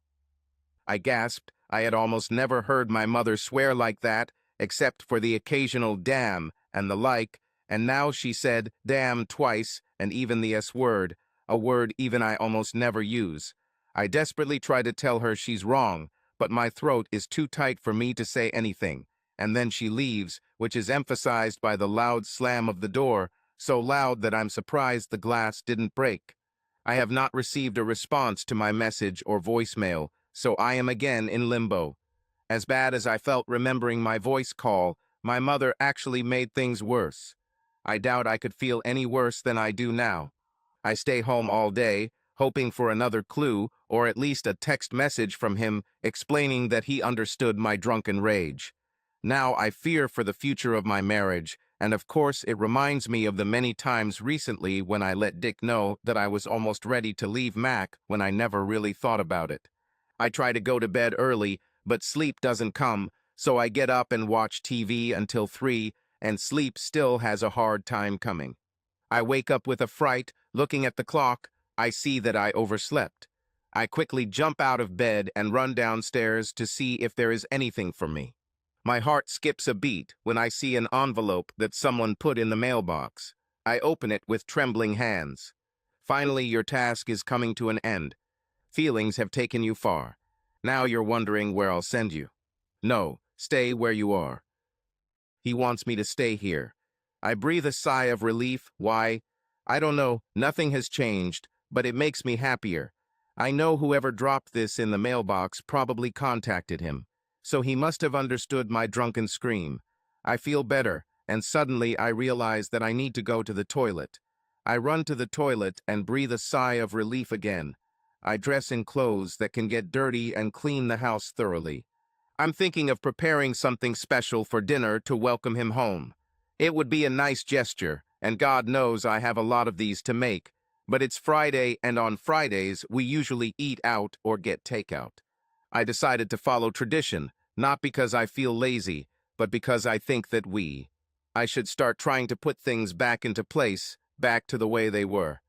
I gasped. I had almost never heard my mother swear like that, except for the occasional damn and the like, and now she said damn twice, and even the S word, a word even I almost never use. I desperately try to tell her she's wrong, but my throat is too tight for me to say anything, and then she leaves, which is emphasized by the loud slam of the door, so loud that I'm surprised the glass didn't break. I have not received a response to my message or voicemail, so I am again in limbo. As bad as I felt remembering my voice call, my mother actually made things worse. I doubt I could feel any worse than I do now. I stay home all day, hoping for another clue or at least a text message from him explaining that he understood my drunken rage. Now I fear for the future of my marriage, and of course it reminds me of the many times recently when I let Dick know that I was almost ready to leave Mac when I never really thought about it. I try to go to bed early, but sleep doesn't come, so I get up and watch TV until 3, and sleep still has a hard time coming. I wake up with a fright. Looking at the clock, I see that I overslept. I quickly jump out of bed and run downstairs to see if there is anything for me. My heart skips a beat when I see an envelope that someone put in the mailbox. I open it with trembling hands. Finally, your task is coming to an end. Feelings have taken you far. Now you're wondering where I'll send you. No, stay where you are. He wants me to stay here. I breathe a sigh of relief. Why? I don't know. Nothing has changed, but it makes me happier. I know whoever dropped this in the mailbox probably contacted him, so he must have understood my drunken scream. I feel better, and suddenly I realize that I need to go to the toilet. I run to the toilet and breathe a sigh of relief again. I dress in clothes that can get dirty and clean the house thoroughly. I'm thinking of preparing something special for dinner to welcome him home. It would be a nice gesture, and God knows I have a lot of these to make, but it's Friday, and on Fridays we usually eat out or get takeout. I decided to follow tradition, not because I feel lazy, but because I think that I should start trying to put things back into place, back to the way they were.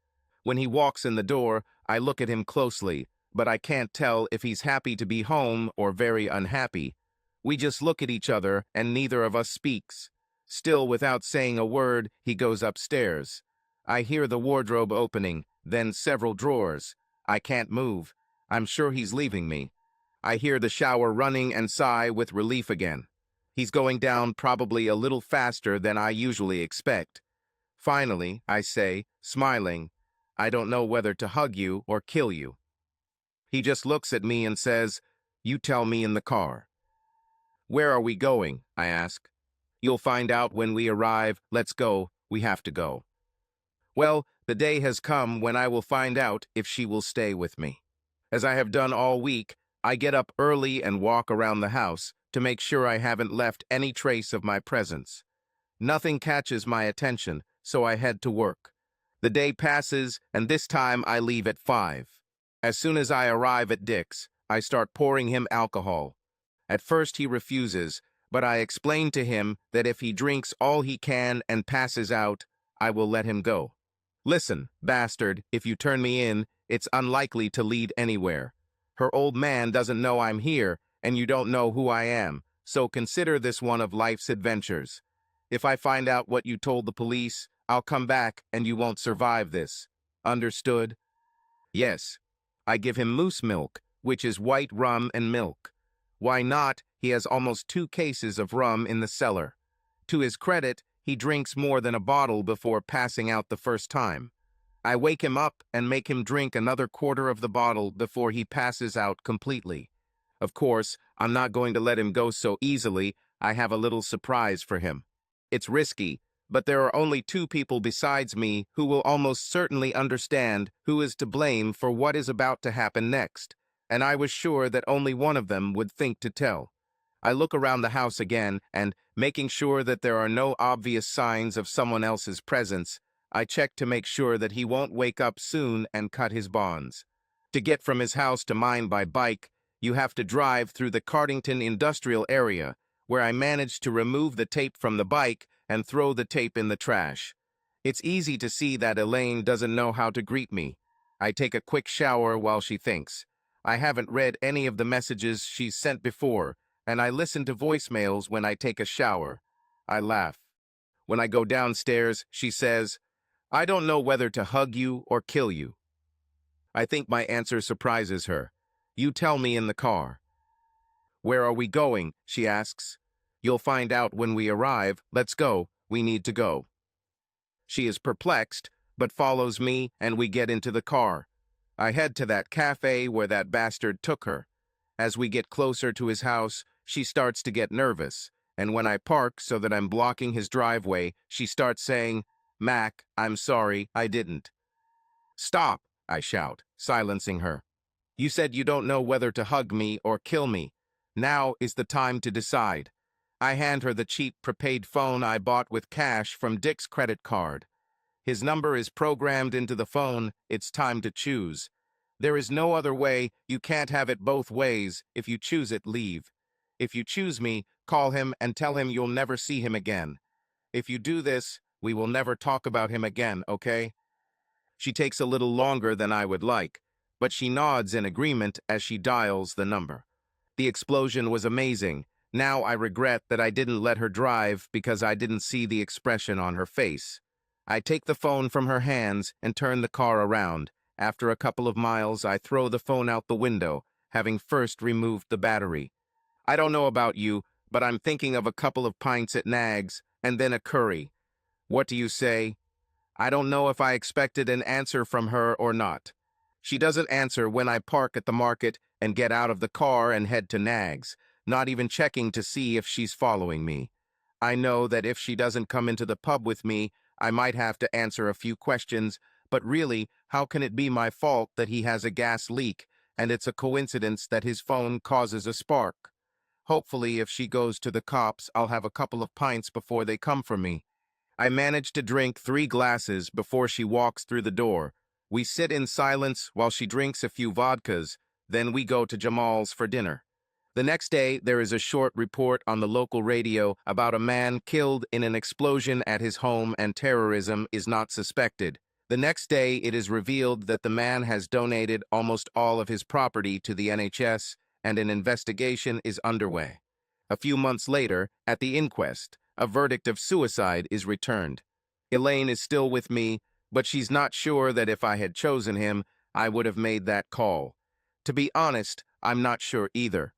When he walks in the door, I look at him closely, but I can't tell if he's happy to be home or very unhappy. We just look at each other, and neither of us speaks. Still, without saying a word, he goes upstairs. I hear the wardrobe opening, then several drawers. I can't move. I'm sure he's leaving me. I hear the shower running and sigh with relief again. He's going down probably a little faster than I usually expect. Finally, I say, smiling, I don't know whether to hug you or kill you. He just looks at me and says, you tell me in the car. Where are we going? I ask. You'll find out when we arrive. Let's go. We have to go. Well, the day has come when I will find out if she will stay with me. As I have done all week, I get up early and walk around the house to make sure I haven't left any trace of my presence. Nothing catches my attention, so I head to work. The day passes, and this time I leave at 5. As soon as I arrive at Dick's, I start pouring him alcohol. At first he refuses, but I explain to him that if he drinks all he can and passes out, I will let him go. Listen, bastard, if you turn me in, it's unlikely to lead anywhere. Her old man doesn't know I'm here, and you don't know who I am, so consider this one of life's adventures. If I find out what you told the police, I'll come back and you won't survive this. Understood? Yes. I give him moose milk, which is white rum and milk. Why not? He has almost 2 cases of rum in the cellar. To his credit, he drinks more than a bottle before passing out the first time. I wake him up and make him drink another quarter of the bottle before he passes out completely. Of course, I'm not going to let him go so easily. I have a little surprise for him. It's risky, but there are only 2 people besides me who will almost certainly understand who is to blame for what is about to happen next, and I was sure that only one of them would think to tell. I look around the house again, and, making sure that there are no obvious signs of someone else's presence, I check to make sure that he won't wake up soon and cut his bonds. To get from his house to mine by bike, You have to drive through the Cardington industrial area, where I managed to remove the tape from the bike and throw the tape in the trash. It's easy to see that Elaine doesn't know how to greet me. I take a quick shower while she thinks. I haven't read any of the messages she's sent before, and I listen to voicemails when I take a shower. I laugh. When I go downstairs, she says, "I don't know whether to hug you or kill you." I think my answer surprises her. "You tell me in the car." "Where are we going?" she asks. "You'll find out when we arrive. Let's go. We need to go." She is perplexed, but follows me and we get into the car. I head to that cafe where that bastard took her. As we get closer to his house, she starts to get nervous, and when I park so that I'm blocking his driveway, she starts saying, "Mac, I'm sorry, I didn't." "Stop," I shout, silencing her. "You said you don't know whether to hug me or kill me. Now is the time to decide." I hand her the cheap prepaid phone I bought with cash from Dick's credit card. His number is programmed into the phone. It's time to choose. There is no other way. You can't have it both ways. If you choose it, leave. If you choose me, call him and tell him you'll never see him again. If you do this, we will never talk about him again, okay? She takes a little longer than I would like, but she nods in agreement as she dials the number. The explosion was amazing. Now I regret that I didn't let her drive because I didn't see the expression on her face. I take the phone from her hands and turn the car around. After a couple of miles, I throw the phone out the window, having first removed the battery. "I don't know about you, but I'm thinking of a couple of pints at Nag's and then a curry. What do you say?" I don't know if I expected an answer from her or not. She doesn't answer when I park at the market and get out of the car and head to Nag's, not even checking to see if she's following me. I know that if she doesn't come into the pub with me, I might have to answer a few questions, but really, how can it be my fault that he has a gas leak, and it's a coincidence that his phone causes a spark? Hopefully, if she goes to the cops, I'll have a couple of pints before they come for me. I manage to drink 3 glasses before she walks through the door. We sit in silence while she drinks a few vodkas, then we go to Jamal's for dinner. The next day, there is a short report on the local radio about a man killed in an explosion at his home and terrorism is not suspected. The next day, it is revealed that the man has donated almost all of his property to the NHS, and an investigation is underway. A few months later, at the inquest, a verdict of suicide is returned. Elaine is still with me, but she's not sure that if I had chosen him, I would have made that call. To be honest, I'm not sure either.